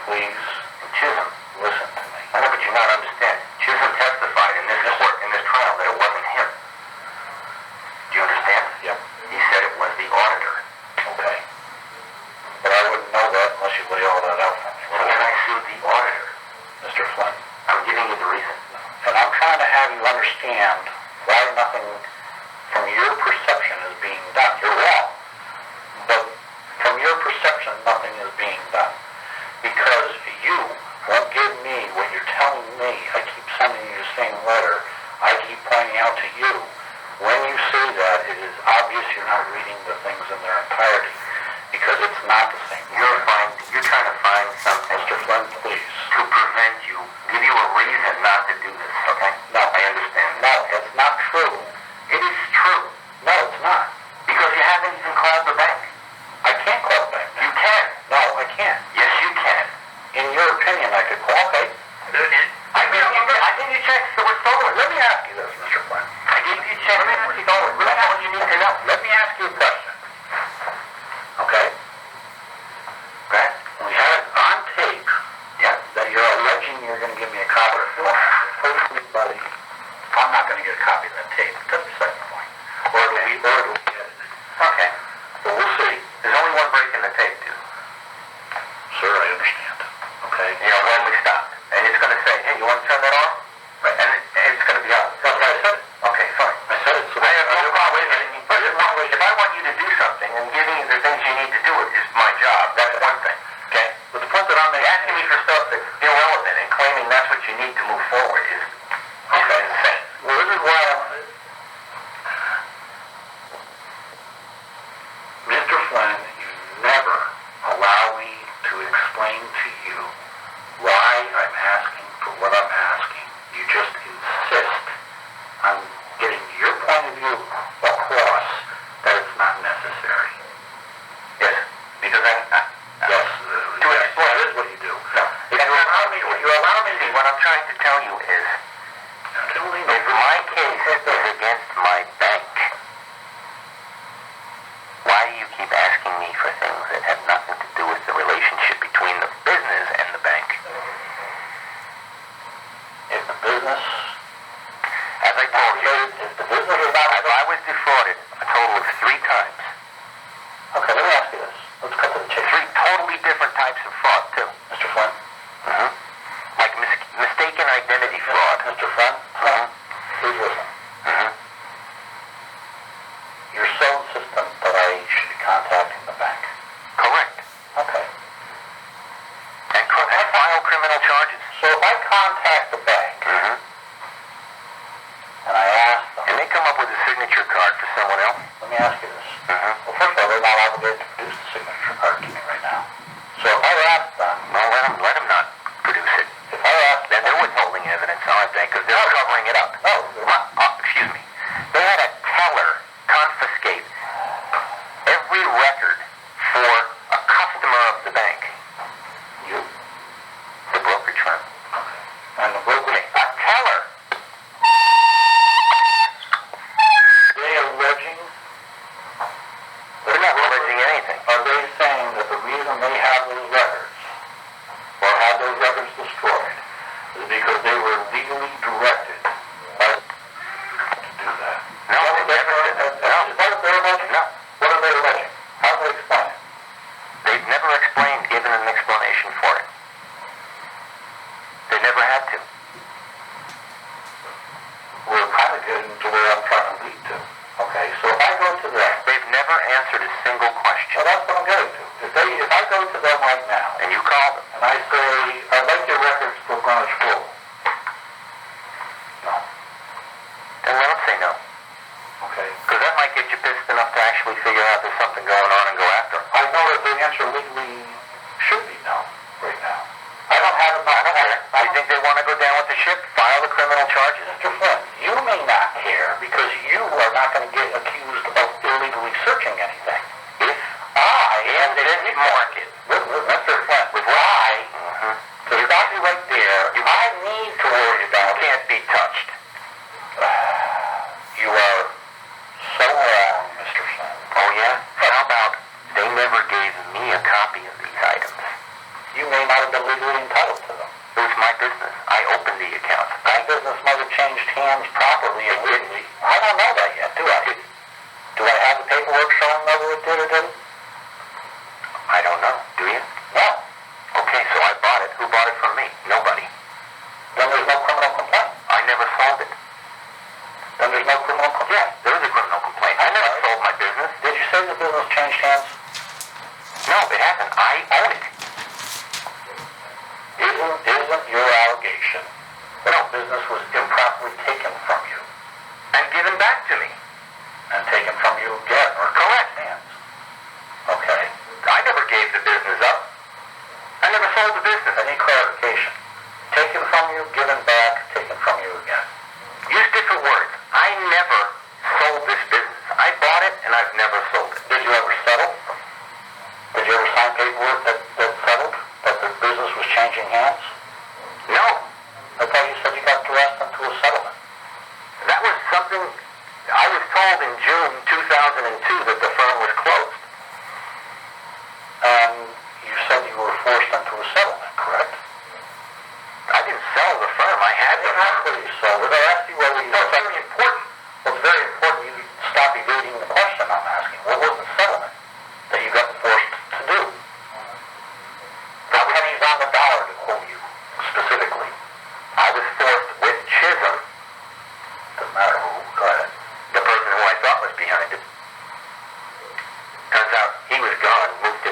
Please Chisholm. listen to me. I know, but you're not understanding. Chisholm testified in this court, in this trial, that it wasn't him. Do you understand? Yep. He said it was the auditor. Okay. But I wouldn't know that unless you lay all that out for me. So then I sued the auditor. Mr. Flynn. I'm giving you the reason. And I'm trying to have you understand why nothing from your perception is being done. You're wrong. But from your perception, nothing is being done. Because you won't give me what you're telling me. I keep sending you the same letter. I keep pointing out to you. When you say that, it is obvious you're not reading the things in their entirety. Because it's not the same. You're trying to find something Mr. Flynn, please. to prevent you, give you a reason not to do this, okay? No. I understand. No, it's not true. It is true. No, it's not. Because you haven't even called the bank. I can't call it back You now. can. No, I can't. Yes, you can. In your opinion, I could call. Okay. I gave you checks that were stolen. Let me ask you this, Mr. Flynn. I gave you checks that were stolen. That's all you need to know. Let me ask you a question. Okay? Okay? We have it on tape Yeah. that you're alleging you're going to give me a copy of it. Buddy, I'm not going to get a copy of that tape. That's the second point. Or it'll be edited. Okay. But we'll see. There's only one break in the tape, dude. Sir, I understand. Okay? You know, when we stop. And it's going to say, hey, you want to turn that on? Right. And it's going to be on. That's what I said. Okay, fine. I said it so I have no that problem with it. If I want you to do something and giving you the things you need to do it is my job, that's one thing. Okay? But the point that I'm making, Asking me for stuff that's irrelevant and claiming that's what you need to move forward is insane. well, this is why Mr. Flynn, you never allow me to explain to you why fraud, too. Mr. Flynn? Like mistaken identity fraud. Mr. Flynn? Please listen. You're so insistent that I should be contacting the bank. Correct. Okay. And file criminal charges. So if I contact the bank and I ask them, And they come up with a signature card for someone else. let me ask you this. Well, first of all, they're not obligated to produce the signature card to me right now. So if I ask them, Well, let them not produce it. if I ask Then them, they're withholding evidence, aren't they? Because they're covering it up. no, Excuse me. They had a teller confiscate every record for a customer of the bank. you, The brokerage firm. and the broker, A teller. they are alleging, They're not alleging anything. are they saying that the reason they have those records, or had those records destroyed, is because they were legally directed to do that? No, they never said that. No. Is that what they're alleging? No. What are they alleging? How do they explain it? They've never explained, given an explanation for it. They never had to. We're kind of getting to where I'm trying to lead to. Okay, so if I go to them, They've never answered a single question. well, that's what I'm getting to. If I go to them right now, And you call them. and I say, I'd like your records for Greenwich Flow. No. Then let them say no. Okay. Because that might get you pissed enough to actually figure out there's something going on and go after them. I know that the answer legally should be no right now. I don't have enough. I don't care. You think they want to go down with the ship? File the criminal charges. Mr. Flynn, you may not care because you are not going to get accused of illegally searching anything. If I in this market, Mr. Flynn, with I, to stop you right there, I need to worry you about can't be touched. You are so wrong, Mr. Flynn. Oh yeah? How about they never gave me a copy of these items? You may not have been legally entitled to them. It was my business. I opened the account. My business might have changed hands properly and legally. I don't know that yet, do I? Do I have the paperwork showing whether it did or didn't? I don't know. Do you? No. Okay, so I bought it. Who bought it from me? Nobody. Then there's no criminal complaint. I never sold it. Then there's no criminal complaint. Yeah, there is a criminal complaint. I never sold my business. Did you say the business changed hands? No, it hasn't. I own it. Isn't your allegation that the business was improperly taken from you And given back to me. and taken from you again, or Correct. hands? Okay. I never gave the business up. I never sold the business. Any clarification? Taken from you, given back, taken from you again. Use different words. I never sold this business. I bought it and I've never sold it. Did you ever settle? Did you ever sign paperwork that settled? That the business was changing hands? No. I thought you said you got dressed into a settlement. That was something I was told in June 2002 that the firm was closed. And you said you were forced into a settlement, correct? I didn't sell the firm. I had the That's firm. what you said. I asked you whether you... No, it's very important. Well, it's very important you stop evading the question I'm asking. What was the settlement that you got forced to do? How pennies on the dollar, to quote you specifically? I was forced with Chisholm, Doesn't matter who. Go ahead. the person who I thought was behind it. Turns out he was gone, moved to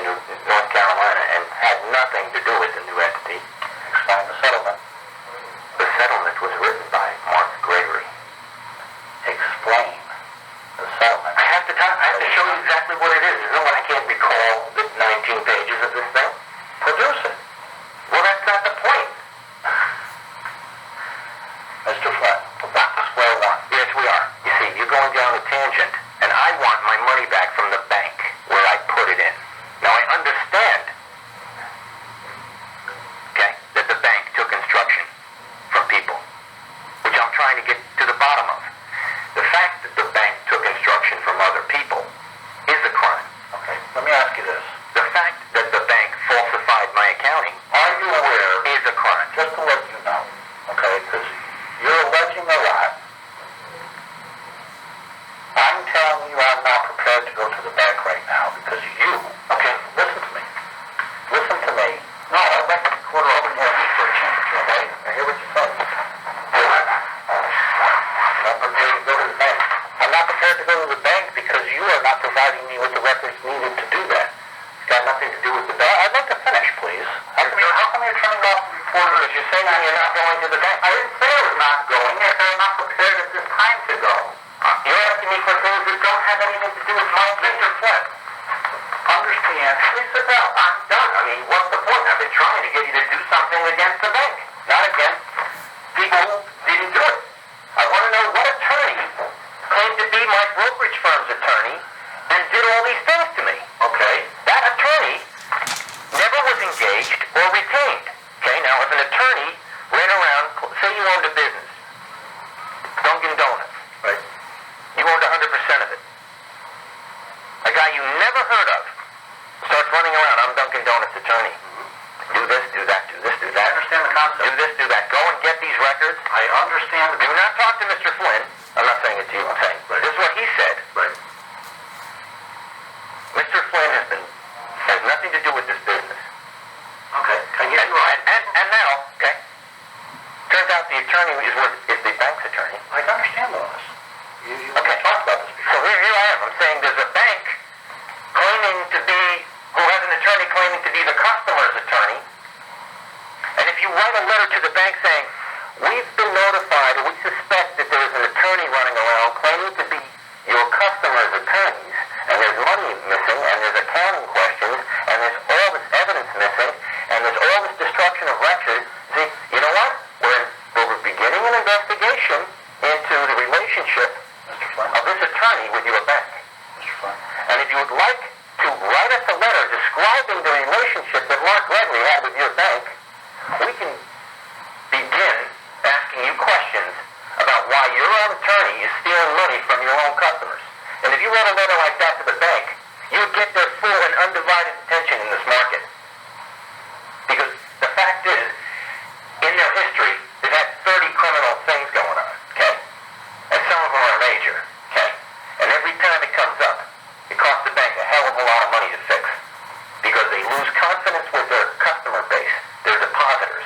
North Carolina, and had nothing to do with the new entity. Explain the settlement. The settlement was written by Mark Gregory. Explain the settlement. I have to show you exactly what it is. There's no way I can't recall the 19 pages of this thing. Produce it. Well, that's not the point. Mr. Flynn, we're back to square one. Yes, we are. You see, you're going down a tangent, and I want my money back from the bank where I put it in. Now, I understand You're saying you're not going to the bank. I didn't say I was not going. I said I'm not prepared at this time to go. You're asking me for things that don't have anything to do with my Mr. Flynn, understand. Please sit down. I'm done. I mean, what's the point? I've been trying to get you to do something against the bank, not against people who didn't do it. I want to know what attorney claimed to be my brokerage firm's attorney and did all these things to me. Okay. That attorney never was engaged or retained. Okay, now if an attorney ran around, say you owned a business, Dunkin' Donuts, Right. you owned 100% of it. A guy you never heard of starts running around, I'm Dunkin' Donuts attorney. Do this, do that, do this, do I that. understand the concept. Do this, do that. Go and get these records. I understand the Do not talk to Mr. Flynn. I'm not saying it to you, I'm saying this is what he said. Right. Mr. Flynn has nothing to do with this business. Okay. I get you right. And now, okay, turns out the attorney is the bank's attorney. I understand all this. You Okay. talked about this So before. here I am. I'm saying there's a bank claiming to be, who has an attorney claiming to be the customer's attorney. And if you write a letter to the bank saying, we've been notified or we suspect that there is an attorney running around claiming to be your customer's attorneys, and there's money missing, and there's accounting questions, and there's all this evidence missing, and there's all this destruction of records, see, you know what? We're beginning an investigation into the relationship Mr. Flynn. of this attorney with your bank. Mr. Flynn. And if you would like to write us a letter describing the relationship that Mark Gregory had with your bank, we can begin asking you questions about why your own attorney is stealing money from your own customers. And if you wrote a letter like that to the bank, you would get their full and undivided attention in this market. Because the fact is, in their history, they've had 30 criminal things going on, okay? And some of them are major, okay? And every time it comes up, it costs the bank a hell of a lot of money to fix. Because they lose confidence with their customer base, their depositors.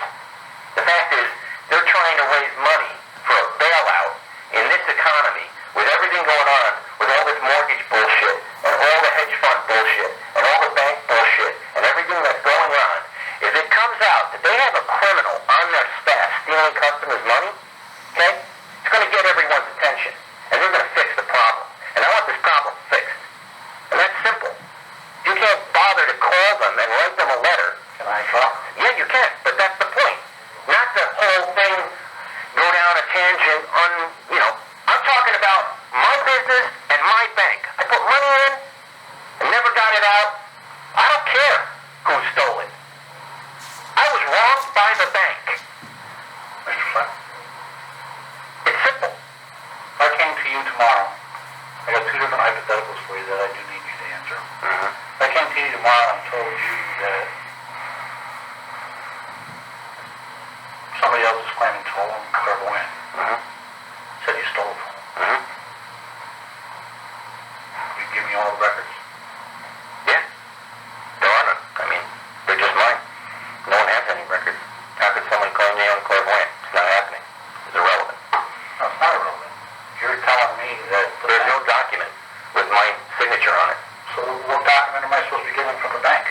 The fact is, they're trying to raise money for a bailout in this economy with everything going on, with all this mortgage bullshit, and all the hedge fund bullshit, and all the bank bullshit, and everything that's going on. If it comes out that they have a criminal on their staff stealing customers' money, okay, it's going to get everyone's attention. And they're going to fix the problem. And I want this problem fixed. And that's simple. You can't bother to call them and write them a letter. Can I talk? Yeah, you can, but that's the point. Not the whole thing go down a tangent on, I'm talking about my business and my bank. I put money in and never got it out. I don't care who stole it. I was wronged by the bank. Mr. Flynn. It's simple. If I came to you tomorrow, I got two different hypotheticals for you that I do need you to answer. If I came to you tomorrow and told you that somebody else is claiming to own clairvoyant, said you stole it from them, you'd give me all the records. Yeah. There are none. I mean, they're just mine. No one has any records. How could someone claim they own clairvoyant? It's not happening. It's irrelevant. No, it's not irrelevant. You're telling me that There's no document with my signature on it. So what document am I supposed to be getting from the bank?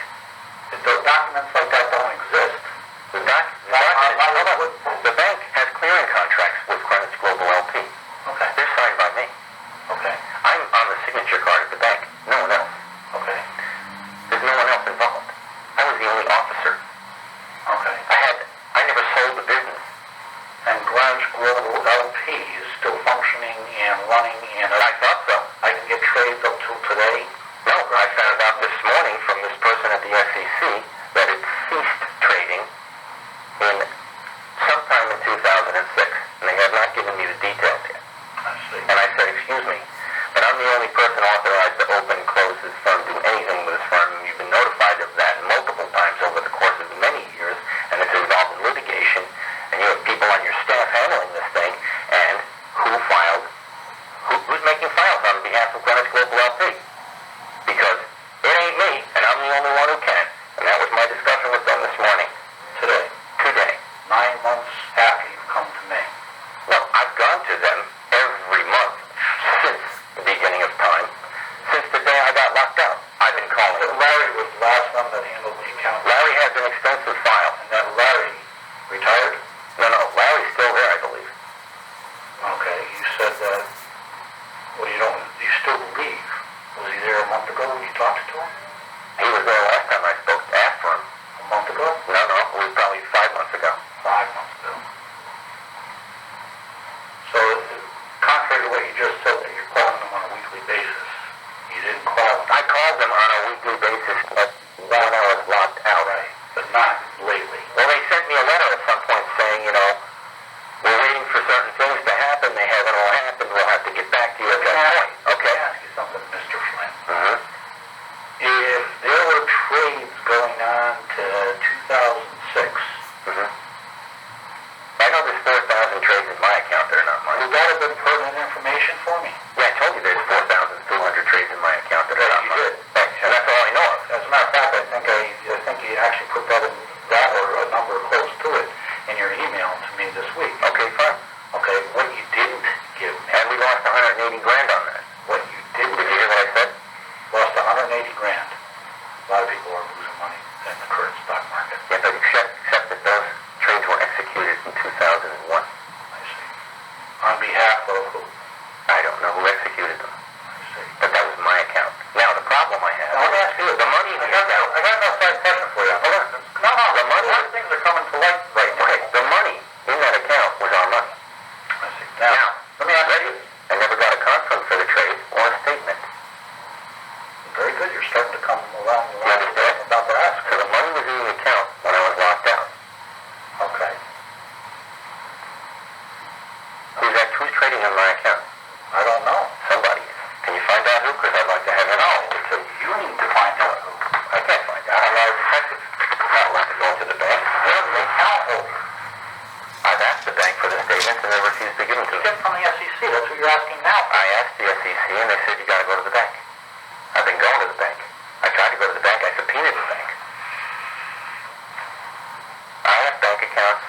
accounts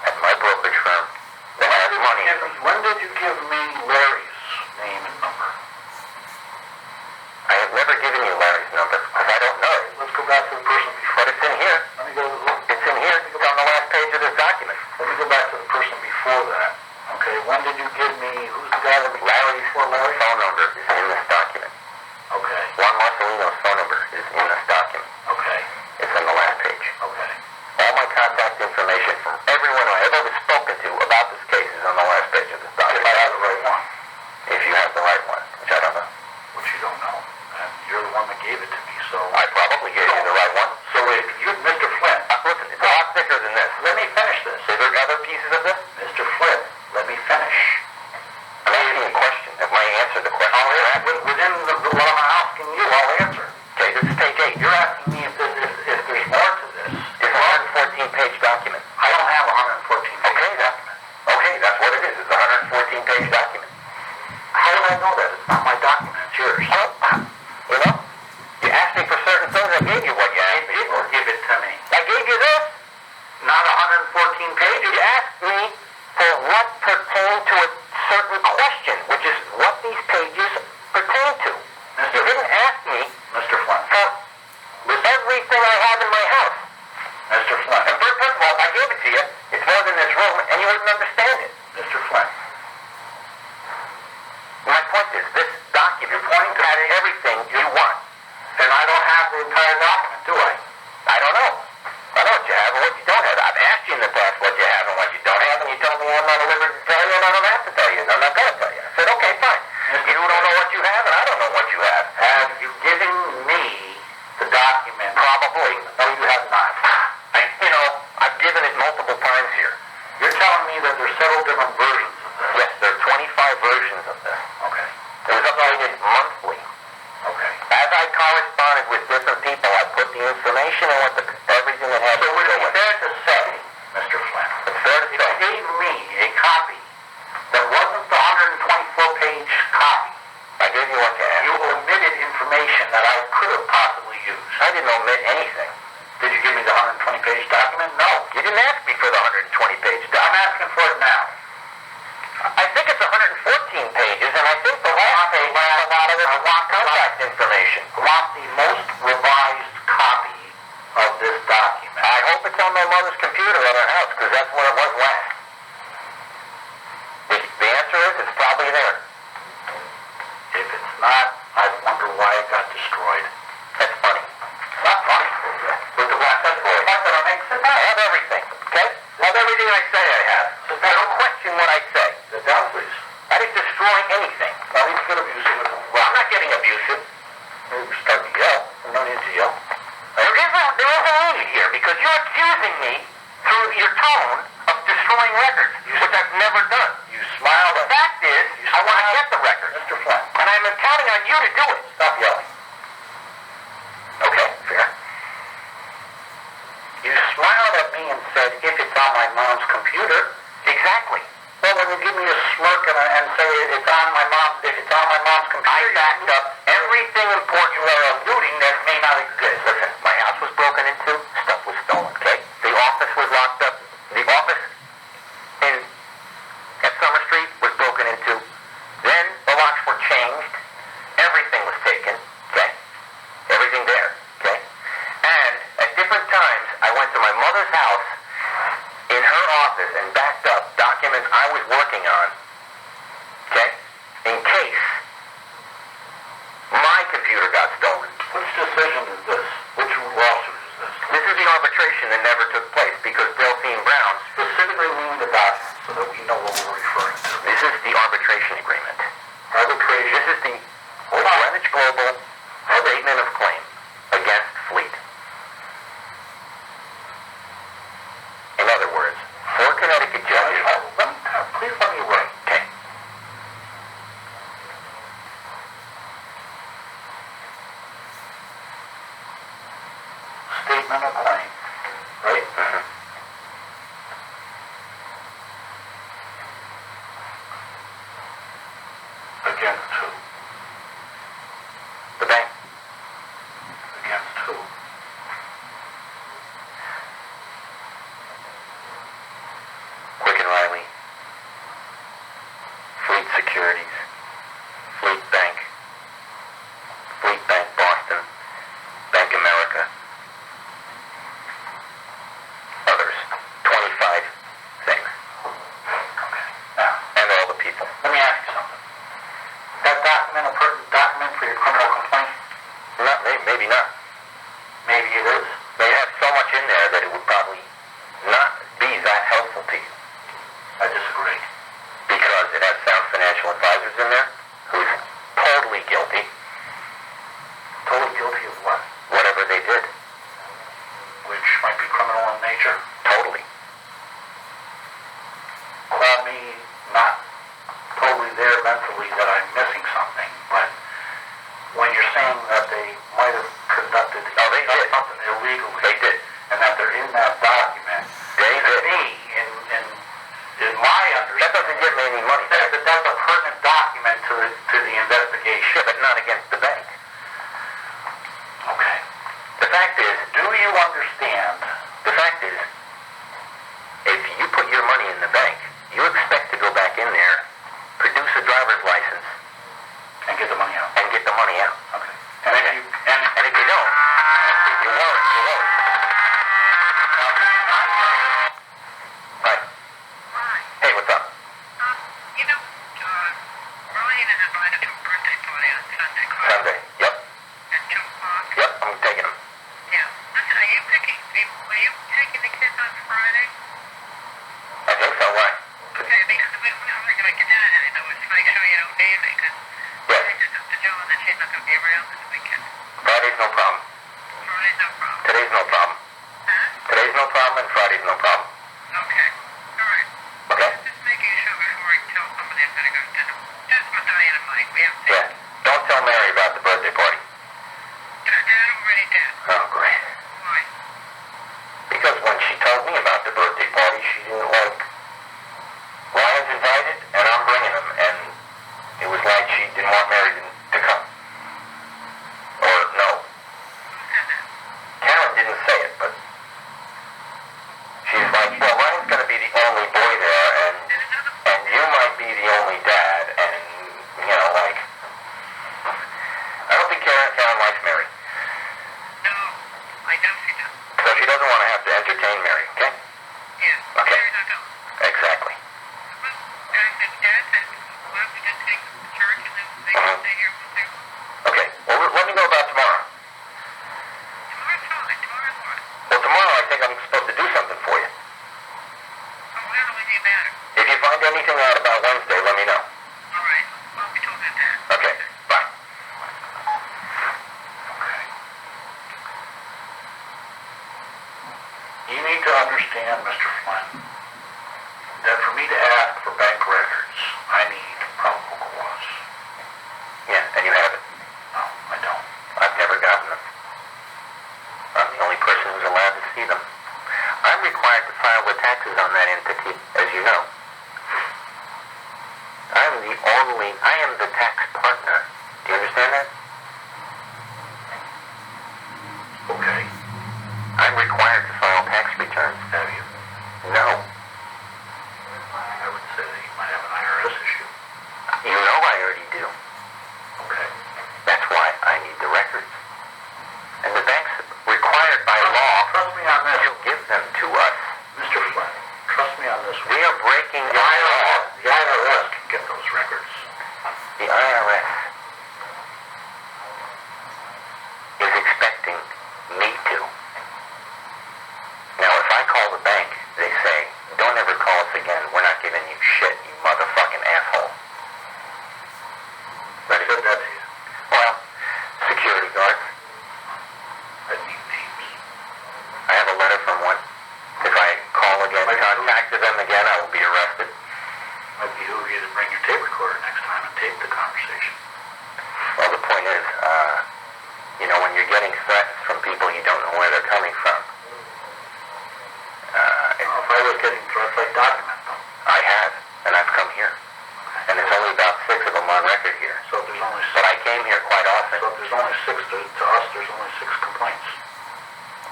at my brokerage firm that has money. When did you give me Larry's name and number? I have never given you Larry's number because I don't know. Let's go back to the person before. But it's in here. Let me go. It's in here. It's on the last page of this document. Let me go back to the person before that. Okay, when did you give me, who's the guy that we Larry's for Larry? phone number is in this document. Okay, Juan Marcelino's phone number is in this document. okay, It's on the last page. okay. All my contact information from everyone I have ever spoken to about this case is on the last page of this If document. I have the right one, If you have the right one, which I don't know. which you don't know, and you're the one that gave it to me, so. I probably gave you the right one. So if you, Mr. Flynn, Listen, it's a lot thicker than this. let me finish this. Is there other pieces of this? Mr. Flynn, let me finish. I'm asking you a question. If I answer the question, Within what I'm asking you, I'll answer. okay, this is page 8. You're asking me if there's more to this. It's a 114-page document. I don't have a 114 page Okay, document. Okay, that's what it is. It's a 114-page document. How do I know that? It's not my document, it's yours. Well, you know, you asked me for certain things. I gave you what you asked me. People give it to me. I gave you this. Not 114 pages. You asked me for what pertained to a certain question, which is what these pages pertain to. You didn't ask me Mr. Flynn. for everything I have in my house. Mr. Flynn. And first of all, if I gave it to you, it's more than this room, and you wouldn't understand it. Mr. Flynn. My point is, this document has everything you want. And I don't have the entire document, do I? I don't know. I know what you have and what you don't have. I've asked you in the past what you have and what you don't have, and you told me I'm not at liberty to tell you, and I don't have to tell you, and I'm not going to tell you. I said, okay, fine. You don't know what you have, and I don't know what you have. Have you given me the document? Probably. No, you have not. I've given it multiple times here. You're telling me that there's several different versions of this. Yes, there are 25 versions of this. Okay. It was updated monthly. Okay. As I corresponded with different people, I put the information and everything that had So to would do it be with it. fair to say, Mr. Flynn, It's fair to if say. you gave me a copy that wasn't the 124-page copy, I gave you what you had. you omitted information that I could have possibly used. I didn't omit anything. Did you give me the 120-page document? No. You didn't ask me for the 120-page I'm document. asking for it now. I think it's 114 pages, and I think the last page has a lot of it. I want contact information. I want the most revised copy of this document. I hope it's on my mother's computer at her house, because that's where it was last. The answer is it's probably there. If it's not, I wonder why it got destroyed. That's funny. It's not funny. With the fact that I make sit I down. have everything, okay? I have everything I say I have. Sit I down. don't question what I say. Sit down, please. I didn't destroy anything. Now he's get abusive with him. Well, I'm not getting abusive. Maybe start to yell. No need to yell. There is a need here, because you're accusing me through your tone of destroying records, which I've never done. You smiled The at me. fact is, I want to get the records, Mr. Flynn. and I'm counting on you to do it. Stop yelling. Okay, fair. You smiled at me and said, if it's on my mom's computer. Exactly. Well, when you give me a smirk and say it's on my mom's, if it's on my mom's computer, I backed up everything important you are alluding that may not exist. Listen, my house was broken into, stuff was stolen, okay? The office was locked up. The office at Summer Street was broken into. Then the locks were changed. Everything was taken, okay? Everything there, okay? And at different times, I went to my mother's house in her office and backed up documents I was working on, okay? In case my computer got stolen. Which decision is this? Which lawsuit is this? This is the arbitration that never took place because Delphine Brown, Specifically name the document so that we know what we're referring to. this is the arbitration agreement. Arbitration. This is the Greenwich Global Statement of Claim against Fleet. In other words, four Connecticut judges. Please let me write. Okay. Statement of claim. Right? Against who? The bank. Against who? that document, David, to me, in my understanding, that doesn't give me any money. that's a pertinent document to the investigation. Yeah, but not against the bank. Okay. The fact is, Do you understand? the fact is, if you put your money in the bank, you expect to go back in there, produce a driver's license, And get the money out. and get the money out. Okay. And if you And if you don't, you won't. Right. Hey, what's up? You know, Brian is invited to a birthday party on Sunday, correct? Sunday. Yep. At 2 o'clock? Yep, I'm taking them. Yeah. Listen, are you taking the kids on Friday? I think so, why? Okay, because we're going to get down and I know it's to make sure you don't need me, because Yes. I just have to do and then she's not going to be around this weekend. Friday's no problem. Friday's no problem. Today's no problem. Huh? Today's no problem and Friday's no problem. Okay. All right. Okay? Just making sure before I tell somebody I'm going to go to dinner. Just with Diane and Mike. We have to. Yeah. Don't tell Mary about the birthday party. Dad already did. Oh, great. Why? Because when she told me about the birthday party, she didn't like Ryan's invited and I'm bringing him, and it was like she didn't want Mary to come. Or no, Who said that? Karen didn't say it, but she's like, well, Ryan's going to be the only boy there, and you might be the only dad, and you know, like, I don't think Karen likes Mary, No, I know she does. so she doesn't want to have to entertain Mary. Okay? Yeah. Okay. Mary's not going. Exactly. Well, Dad said, why don't we just take them to church and then they can stay here with their... Okay. Well, let me know about tomorrow. Tomorrow's fine. Tomorrow's what? Well, tomorrow I think I'm supposed to do something for you. Oh, I don't know anything about it. If you find anything out about Wednesday, let me know. All right. I'll be talking to Dad. Okay, bye. Okay. You need to understand, Mr. Flynn, that for me to ask for bank records, I need probable cause. Yeah, and you have it. No, I don't. I've never gotten them. I'm the only person who's allowed to see them. I'm required to file the taxes on that entity, as you know. I am the tax partner. Do you understand that? Okay. I'm required to file tax returns. Have you? No. I would say that you might have an IRS issue. You know I already do. Okay. That's why I need the records. And the bank's required by law Trust me on to this. give them to us. Mr. Flynn, trust me on this one. We are breaking The the law. IRS can get those records. The IRS is expecting me to. Now, if I call the bank, they say, don't ever call us again. We're not giving you shit, you motherfucking asshole. I said that to you. Well, security guards. I need names. I have a letter from one. If I call again, contact them again, I will be arrested. Might behoove you to bring your tape recorder next time and tape the conversation. Well, the point is, when you're getting threats from people you don't know where they're coming from, If I was getting threats, I'd document them. I have, and I've come here. And there's only about 6 of them on record here. So if there's only But six, I came here quite often. so if there's only six to us, there's only 6 complaints.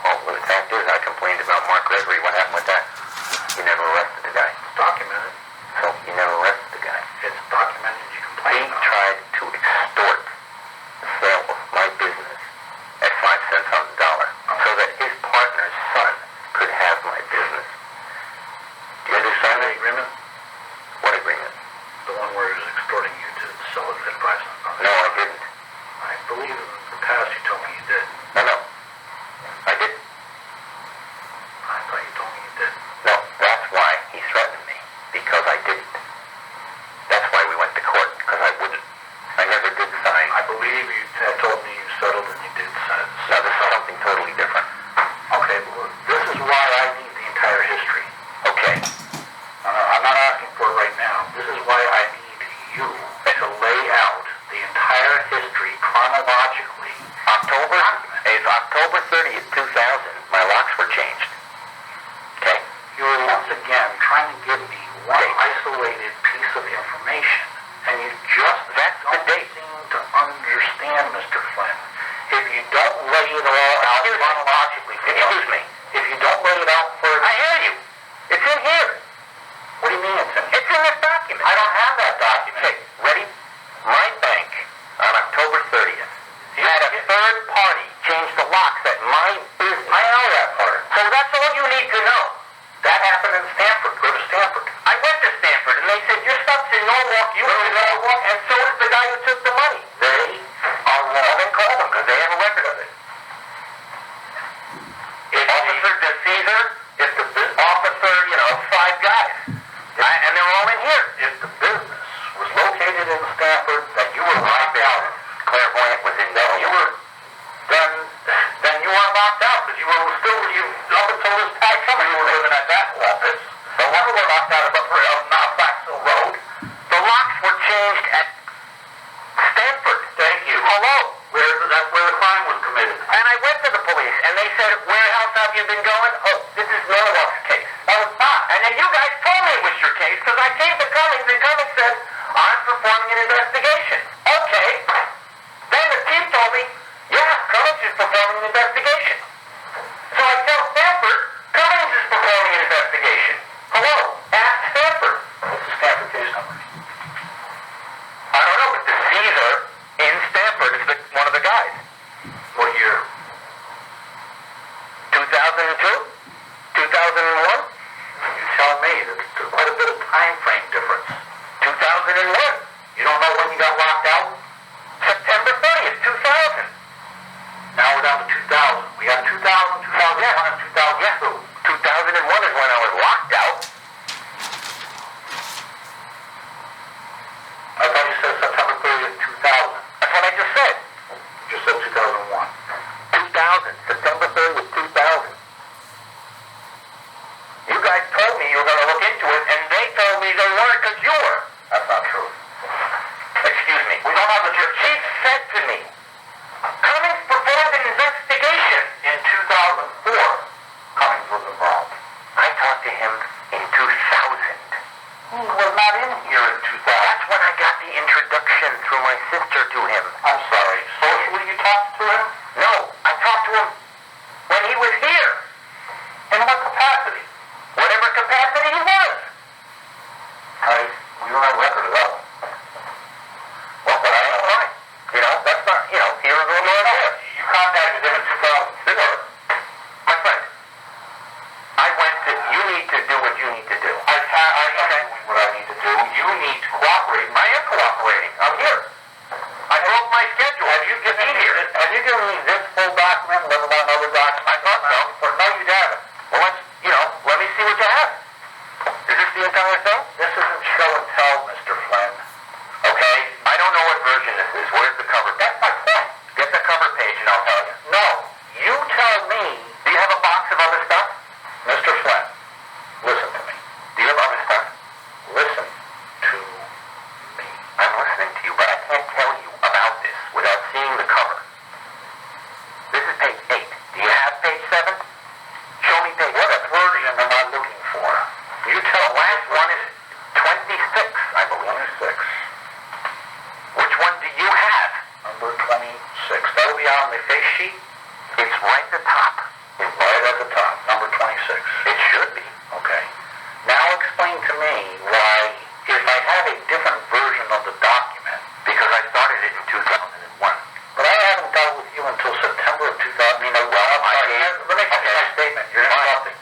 Well, the fact is, I complained about Mark Gregory. What happened with that? You never arrested the guy. It's documented. So, you never arrested the guy. It's documented. You He complain about it. tried to extort the sale of my business at 5 cents on the dollar so that his partner's son could have my business. Do you understand The that? agreement, What agreement? the one where he was extorting you to sell it at 5 cents on the No, I dollar. didn't. I believe in the past you told me you did. No. I didn't. I thought you told again trying to give me one isolated piece of information, and you just don't seem to understand, Mr. Flynn. If you don't lay it all out chronologically, Excuse me. if you don't lay it out first, I hear you. It's in here. what do you mean it's in here? It's in this document. I don't have that document. Okay, ready? My bank, on October 30th, had a third party change the locks at my business. I know that part. So that's all you need to know. That happened in Stanford. Go to Stanford. I went to Stanford, and they said, your stuff's in Norwalk, you were in Norwalk, and so is the guy who took the money. They are wrong. Well, then call them, because they have a record of it. Officer DeCesar is the officer, five guys. And they're all in here. If the business was located in Stanford, that you were locked out, Clairvoyant was in there. you were, then you weren't locked out, because you were still, up until this past summer, you were living at that office. So when we were locked out of Knoxville Road, The locks were changed at Stanford. thank you. Hello. That's where the crime was committed. And I went to the police, and they said, where else have you been going? Oh, this is Norwalk's case. No, it's not. And then you guys told me it was your case, because I came to Cummings, and Cummings said, I'm performing an investigation. Okay. Then the chief told me, yeah, Cummings is performing an investigation. So I tell Stanford, Cummings is performing an investigation. Hello, ask Stanford. What's the Stanford case number? I don't know, but the Caesar in Stanford is one of the guys. What year? 2002? 2001? You tell me. There's quite a bit of time frame difference. 2001. You don't know when you got locked out? September 30th, 2000. Now we're down to 2000. We got 2000, 2001, and 2002. 2001 is when I was locked out. I thought you said September 30th, 2000. That's what I just said. You just said 2001. 2000. September 30th, 2000. You guys told me you were going to look into it, and they told me they weren't because you were. That's not true. Excuse me. We don't have a... Your chief said to me, Cummings performed an investigation. In 2004, Cummings was involved. I talked to him in 2000. He was not in here in 2000. That's when I got the introduction through my sister to him. I'm sorry. Socially you talked to him? No, I talked to him when he was here. In what capacity? Whatever capacity he was. We don't have record of that. Well, but I ain't right. That's not, here or there. You contacted him in 2004. My friend, I went to, you need to do what you need to do. I am doing what I need to do. You need to cooperate. I am cooperating. I'm here. I broke my schedule. Have you given me this full document, let alone other documents? I thought so. But no, you haven't. Well, let me see what you have. Is this the entire thing? This isn't show and tell, Mr. Flynn. Okay. I don't know what version this is. Where's the cover? That's my point. Get the cover page and I'll tell you. No, you tell me, Do you have a box of other stuff? Mr. Flynn, listen to me. Do you have other stuff? Listen to me. I'm listening to you, but I can't tell you about this without seeing the cover. This is page 8. Do you have page 7? Show me page 7. What version am I looking for? You tell. The last one is 26, I believe. 26. Which one do you have? Number 26. That'll be on the face sheet. It's right at the top. It's right at the top. Number 26. It should be. Okay. Now explain to me why, if I have a different version of the document, Because I started it in 2001. but I haven't dealt with you until September of 2000. Let me finish my statement. You're interrupting.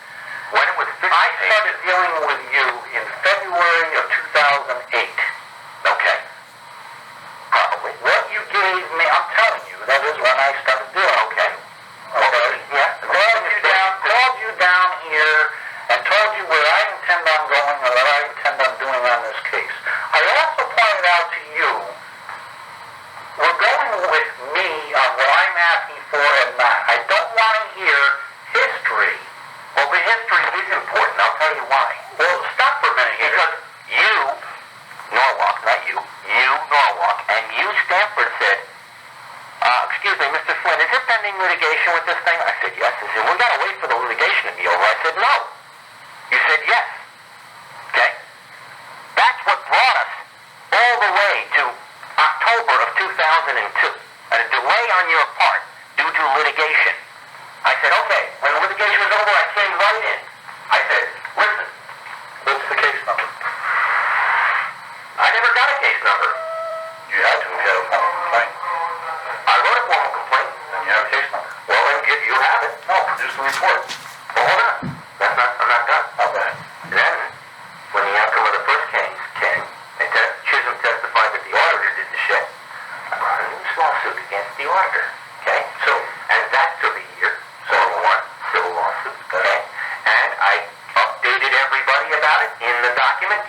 When it was 50 I pages. started dealing with you in February of 2008. Okay. Probably. What you gave me, I'm telling you, that is when I started dealing. Okay. Okay. Yeah. Called you down here and told you where I intend on going or what I intend on doing on this case. I also pointed out to you, we're going with me on what I'm asking for and not. I don't want to hear history. Well, the history is important. I'll tell you why. Well, stop for a minute here. Because you 2002. A delay on your part due to litigation. I said, okay. When the litigation was over, I came right in. I said, listen, What's the case number? I never got a case number. You had to if you had a formal complaint. I wrote a formal complaint. Then you have a case number. Well, then if you have it. No, produce the report. Well, hold on. I'm not done. How bad? Then, when the outcome of the first case came, and Chisholm testified that the auditor did the shit, I brought a new lawsuit against the auditor. Okay? So, and that took a year. So what? Civil lawsuit. Okay? And I updated everybody about it in the document.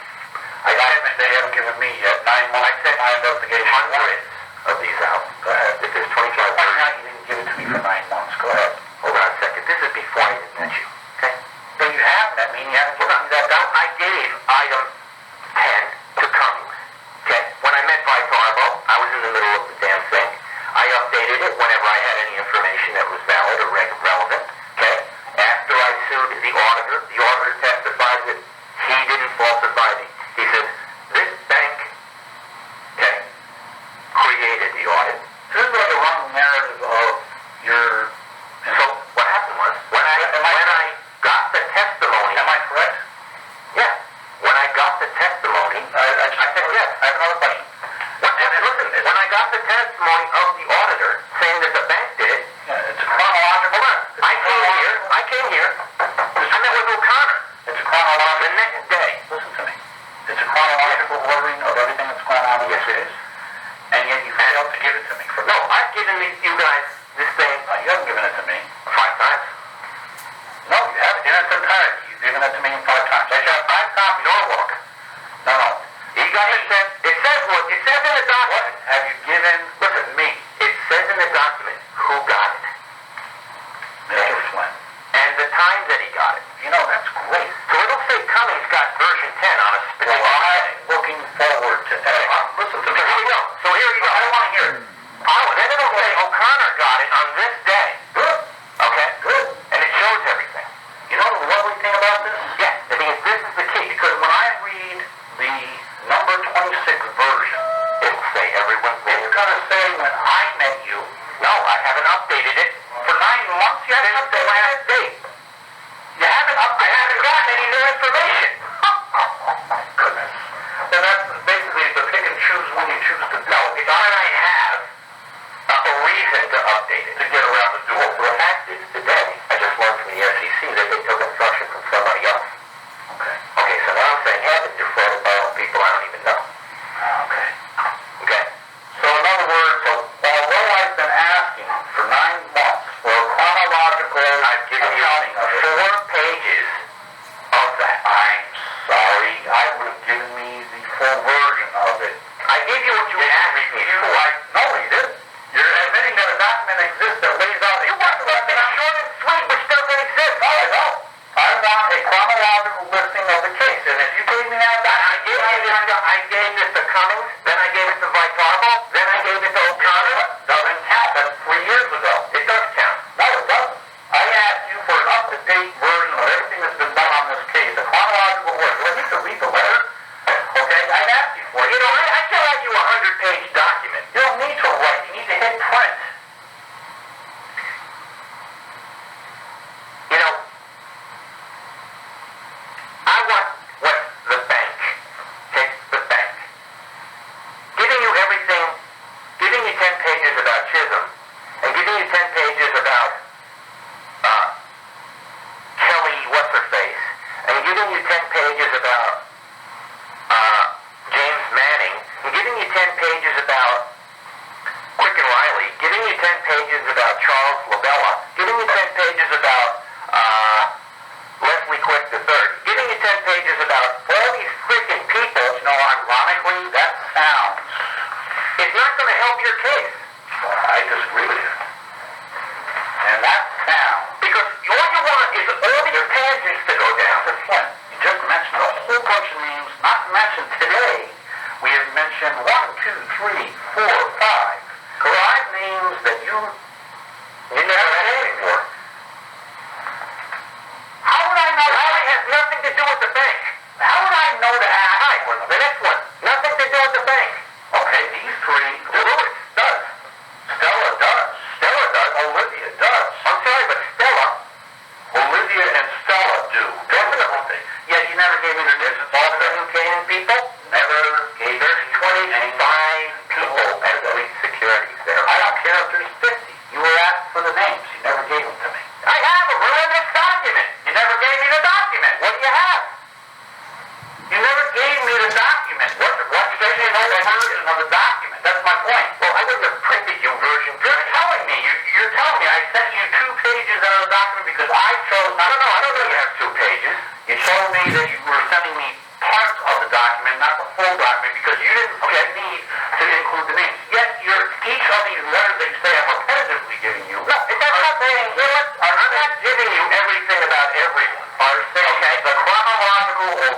They haven't given me yet 9 months. I sent my investigation. hundreds of these out. Go ahead. If there's 25 Why not? You didn't give it to me for 9 months. Go ahead. Hold on a second. This is before I even met you. Okay? But you haven't. That means you haven't given me that document. I gave item 10 to Cummings. Okay? When I met Vitarbo, I was in the middle of the damn thing. I updated it whenever I had any information that was valid or relevant. Okay? After I sued the auditor testified that he didn't falsify the... He said, this bank, okay, created the audit. This is like a wrong narrative of your... So what happened was, when I got the testimony... Am I correct? Yeah. When I got the testimony... I said yes. I have another question. Listen, when I got the testimony of the auditor saying that the bank did it... Yeah, it's a chronological... Hold on. I came here. I met with O'Connor. It's a chronological... The next day. Listen to me. It's a chronological ordering of everything that's going on in this case. And yet you failed to give it to me. No, I've given you guys this thing No, you haven't given it to me. 5 times. No, you haven't. In its entirety. You've given it to me 5 times. I got 5 copies. Norwalk. No. You guys said, it says in the document. Have you given... Listen, me. It says in the document who got it. Mr. Flynn? And the time that he got it. You know, that's great. So it'll say Cummings got version 10 on a Well, specific I'm day. looking forward to that. Listen to me. So here you go. I don't want to hear it. Then it'll say O'Connor got it on this day. Good. Okay? Good. And it shows everything. You know the lovely thing about this? Yeah. I think this is the key. Because when I read the number 26 version, It'll say everyone's name. it's going to say when I met you, No, I haven't updated it for 9 months you haven't since the updated last it? date. You haven't I updated haven't it? gotten any new information. Goodness. And that's basically the pick and choose when you choose to No, it's not that I have a reason to update it. to get around the duel. The fact is, today, I just learned from the SEC that they took instruction from somebody else. Okay. Okay, so now I'm saying, have it defrauded by all people I don't even know. Okay. Okay? So in other words, although I've been asking for 9 months for a chronological I've given you accounting of it, 4 pages of that. I'm sorry, I would have given me the full version of it. I gave you what you asked me for. No, you didn't. You're admitting that a document exists that lays out You want something short and sweet, which doesn't exist. No, I don't. I want a chronological listing of the case, and if you gave me that I gave this to Cummings, then I gave it to Vitarbo, then I gave it to O'Connor. doesn't count. That's 3 years ago. It does count. No, it doesn't. I asked you for an up-to-date version of everything that's been done on this case, a chronological order. Do I need to read the letter? Okay, I've asked you for it. You know, I can write you a 100-page document. You don't need to write. You need to hit print. You know, I want what the bank, okay, the bank, giving you everything, giving you 10 pages about Chisholm, and giving you 10 pages about Kelly what's-her-face, and giving you 10 pages about James Manning, and giving you 10 pages about Quick and Riley, giving you 10 pages about Charles Labella, giving you 10 pages about Leslie Quick III, giving you 10 pages about all these freaking people. You know, ironically, that sounds... It's not going to help your case. I disagree with you. And that sounds... Because all you want is all these tangents to go down. Mr. Flynn, you just mentioned a whole bunch of names, not to mention today. We have mentioned 1, 2, 3, 4, 5. 5 names that you never had anything for. How would I know? Riley has nothing to do with the bank. How would I know to ask for them? The next one, nothing to do with the bank. Okay, these 3... Lewis does. me that you were sending me parts of the document, not the full document, because you didn't need to include the names. Yet each of these letters that you say I'm repetitively giving you. No, that's not saying. I'm not giving you everything about everyone. Are saying the chronological order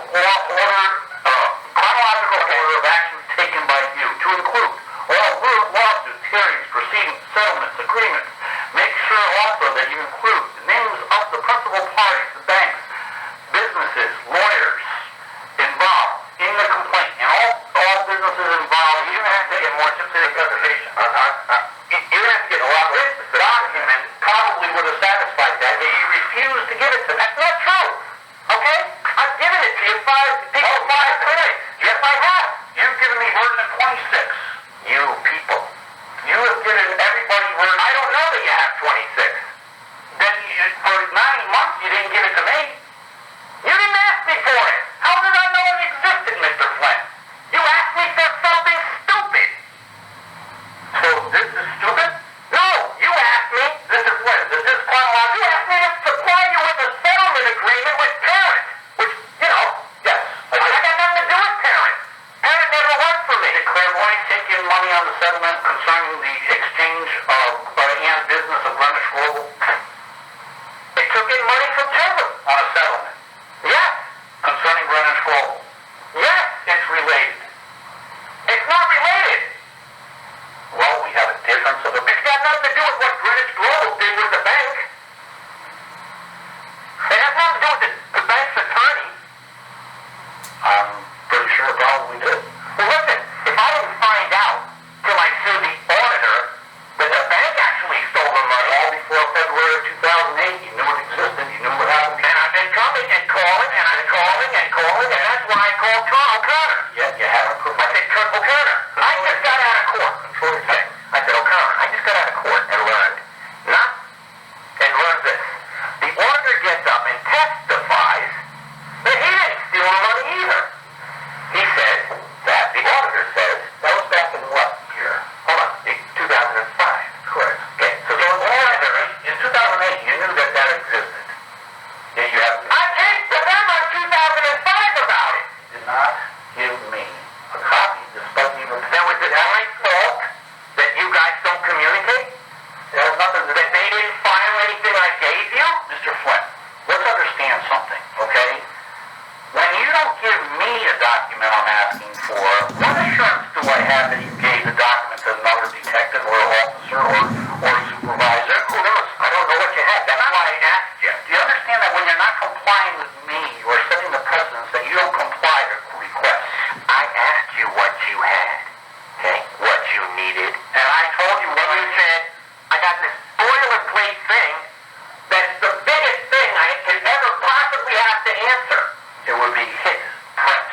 of actions taken by you to include all lawsuits, hearings, proceedings, settlements, agreements. Make sure also that you include the names of the principal parties, the banks, businesses, lawyers involved in the complaint, and all businesses involved. You're going to have to get more specific clarification. You're going to have to get a lot more specific. Document probably would have satisfied that, but you refused to give it to me. That's not true. Okay? I've given it to you five times. Yes, I have. You've given me version 26. You people. You have given everybody version. I don't know that you have 26. Then for 9 months you didn't give it to me. You didn't ask me for it. How did I know it existed, Mr. Flynn? You asked me for something stupid. So this is stupid? No, you asked me, Mr. Flynn, this is chronological. You asked me to supply you with a settlement agreement with Parent, which, yes. I got nothing to do with Parent. Parent never worked for me. Did Clairvoyant take in money on the settlement concerning the exchange of and business of Greenwich Global? It took in money from Chisholm on a settlement. Yes. Concerning Greenwich Global. Yes, it's related. It's not related. Well, we have a difference of opinion. It's got nothing to do with what Greenwich Global did with the bank. It has nothing to do with the bank's attorney. I'm pretty sure it probably did. Well, listen, if I didn't find out till I sued the auditor that the bank actually stole the money all before February of 2008, you knew it existed, you knew what happened. And I've been coming and calling, and I'm calling and calling, and that's why I called O'Connor. Yeah, you haven't provided. I said, O'Connor, I just got out of court. I said, O'Connor, I just got out of court and learned this. The auditor gets up and testifies that he didn't steal the money either. He says that, the auditor says, that was back in what year? Hold on, 2005. Correct. Okay, so the auditor, in 2008, you knew that existed. Yeah, you have. I came to them on 2005 about it. You did not give me a copy, despite me. Then was it my fault that you guys don't communicate? It has nothing to do. That they didn't file anything I gave you? Mr. Flynn, let's understand something, okay? When you don't give me a document I'm asking for, what assurance do I have that you gave the document to another detective or officer or supervisor? Who knows? I don't know what you had. That's why I asked you. Do you understand that when you're not complying with me, you are setting the precedence that you don't comply to requests? I asked you what you had, okay? What you needed. And I told you what you said. I got this boilerplate thing that's the biggest thing I could ever possibly have to answer. It would be hit, print,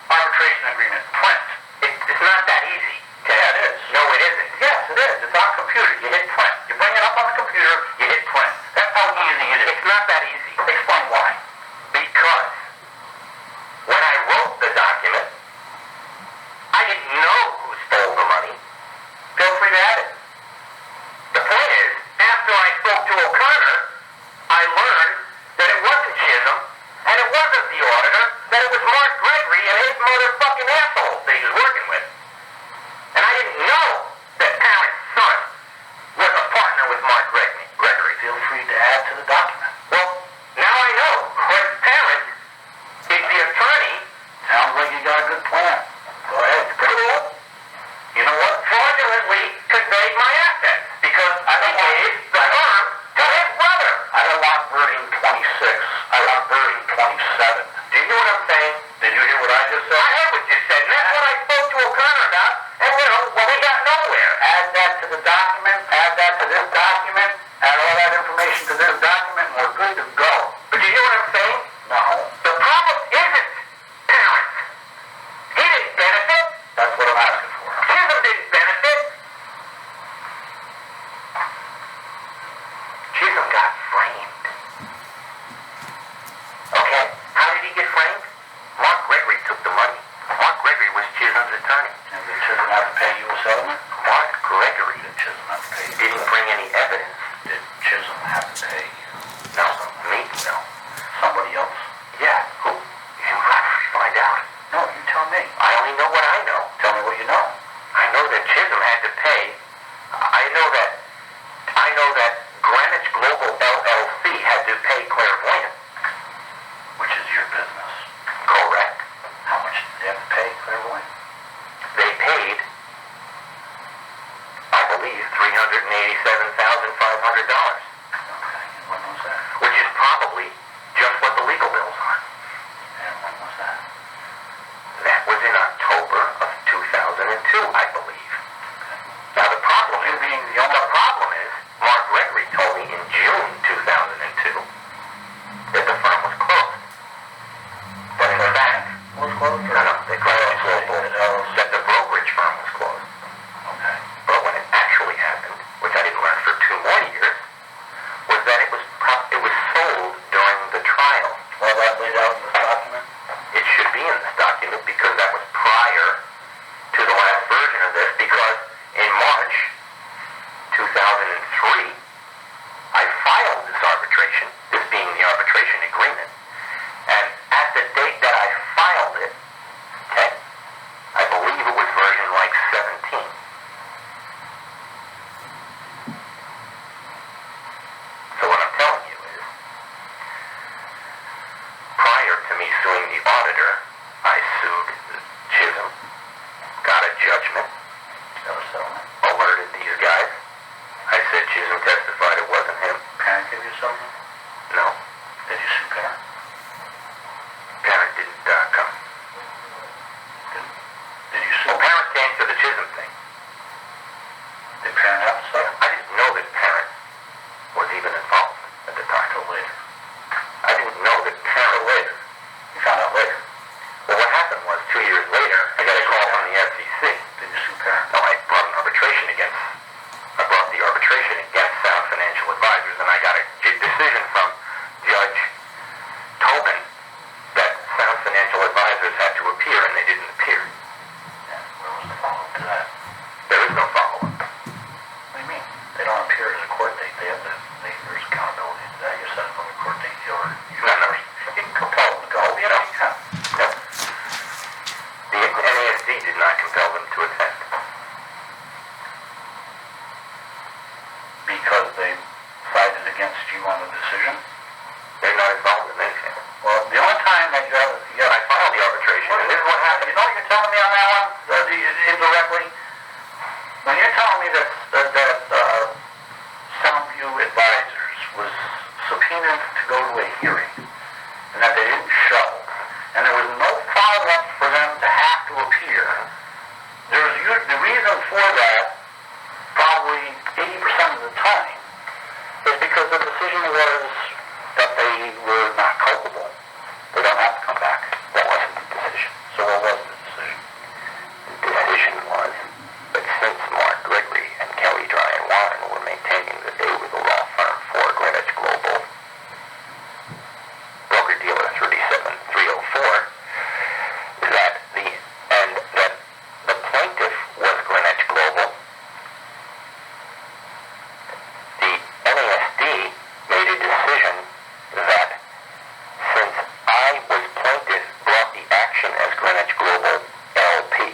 arbitration agreement, print. It's not that easy. Yeah, it is. No, it isn't. Yes, it is. It's on computer. You hit print. You bring it up on the computer, you hit print. That's how easy it is. It's not that easy. Explain why. Because when I wrote the document, I didn't know who stole the money. Feel free to add it. The point is, after I spoke to O'Connor, I learned that it wasn't Chisholm, and it wasn't the auditor, that it was Mark Gregory and his motherfucking asshole that he was working with. And I didn't know that Parent's son was a partner with Mark Gregory. Feel free to add to the document. Well, now I know. Chris Parent is the attorney. Sounds like you got a good plan. Go ahead. Cool. You know what? Fraudulently conveyed my assets because I gave the firm to his brother. I don't want version 26. I want version 27. Do you know what I'm saying? Did you hear what I just said? I heard what you said, and that's what I spoke to O'Connor about. And, well, we got no me know what I know. Tell me what you know. I know that Chisholm had to pay. I know that Greenwich Global LLC had to pay Clairvoyant. Which is your business. Correct. How much did they have to pay Clairvoyant? They paid, I believe, $387,500, Okay, and when was that? which is probably just what the legal bill's on. And when was that? That was in October of 2002, I believe. Now the problem is, Mark Gregory told me in June 2002 that the firm was closed. But in fact, Was closed? the Greenwich Global, that the brokerage firm was closed. Okay. But when it actually happened, which I didn't learn for 2 more years, was that it was sold during the trial. Well, that laid out in this document? It should be in this document because that was prior to the last version of this, because in March 2003, I filed this arbitration, this being the arbitration agreement, and at the date that I filed it, okay, I believe it was version like 17. So what I'm telling you is, prior to me suing the auditor, I sued Chisholm, got a judgment, That was settlement. alerted these guys. I said Chisholm testified it wasn't him. Parent gave you settlement? No, Did you sue parent? parent didn't come. Did you sue? Well, parent came to the Chisholm thing. Did parent have to settle? I didn't know that parent was even involved at the time. Until later. I didn't know that parent later. You found out later. Well, what happened was 2 years later, I got a call from the FCC. Did you sue parent? No, I brought the arbitration against Sound Financial Advisors, and I got a decision from Judge Tobin that Sound Financial Advisors had to appear, and they didn't appear. Yeah. Where was the follow-up to that? There is no follow-up. What do you mean? They don't appear as a court date. There's accountability to that. You set up on a court date, or you can compel them to go. You know, you can. No. The NASD did not compel them to attend. Because they sided against you on the decision. They're not involved in anything. Well, the only time that I filed the arbitration, and this is what happened. You know what you're telling me on that one? Indirectly? When you're telling me that Soundview Advisors was subpoenaed to go to a hearing, and that they didn't show, and there was no follow-up for them to have to appear, the reason for that, probably 80% of the time, is because the decision was that they were not culpable. They don't have to come back. That wasn't the decision. So what was the decision? The decision was that since Mark Gregory and Kelly Dry and Warren were maintaining that they were the law firm for Greenwich Global, broker-dealer 37304, that the plaintiff was Greenwich Global, the NASD made a decision that since I was plaintiff, brought the action as Greenwich Global LP,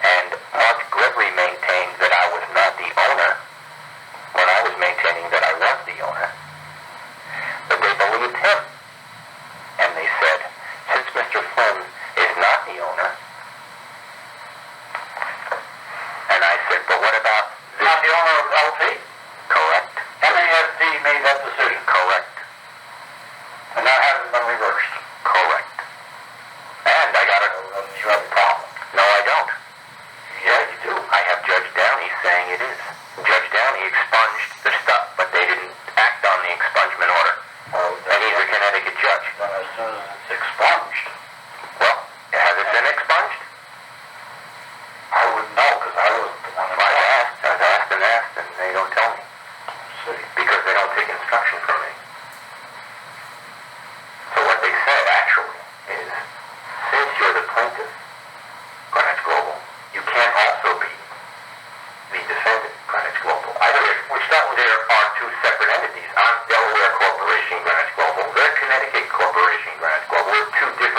and Mark Gregory maintained that I was not the owner when I was maintaining that I was the owner, but they believed him. And they said, since Mr. Flynn is not the owner, and I said, but what about this? Not the owner of LP? Correct. NASD made that decision. Correct. And that hasn't been reversed. Correct. And I got a... You have a problem. No, I don't. Yeah, you do. I have Judge Downey saying it is. Judge Downey expunged the stuff, but they didn't act on the expungement order. And he's a Connecticut judge. Then as soon as it's expunged, Well, has it been expunged? I wouldn't know because I wasn't the one that I've asked, and they don't tell me. See. Because they don't take instruction from me. So what they said, actually, is, since you're the plaintiff, Greenwich Global, you can't also be the defendant, Greenwich Global. There are 2 separate entities. I'm Delaware Corporation, Greenwich Global. They're Connecticut Corporation, Greenwich Global. We're 2 different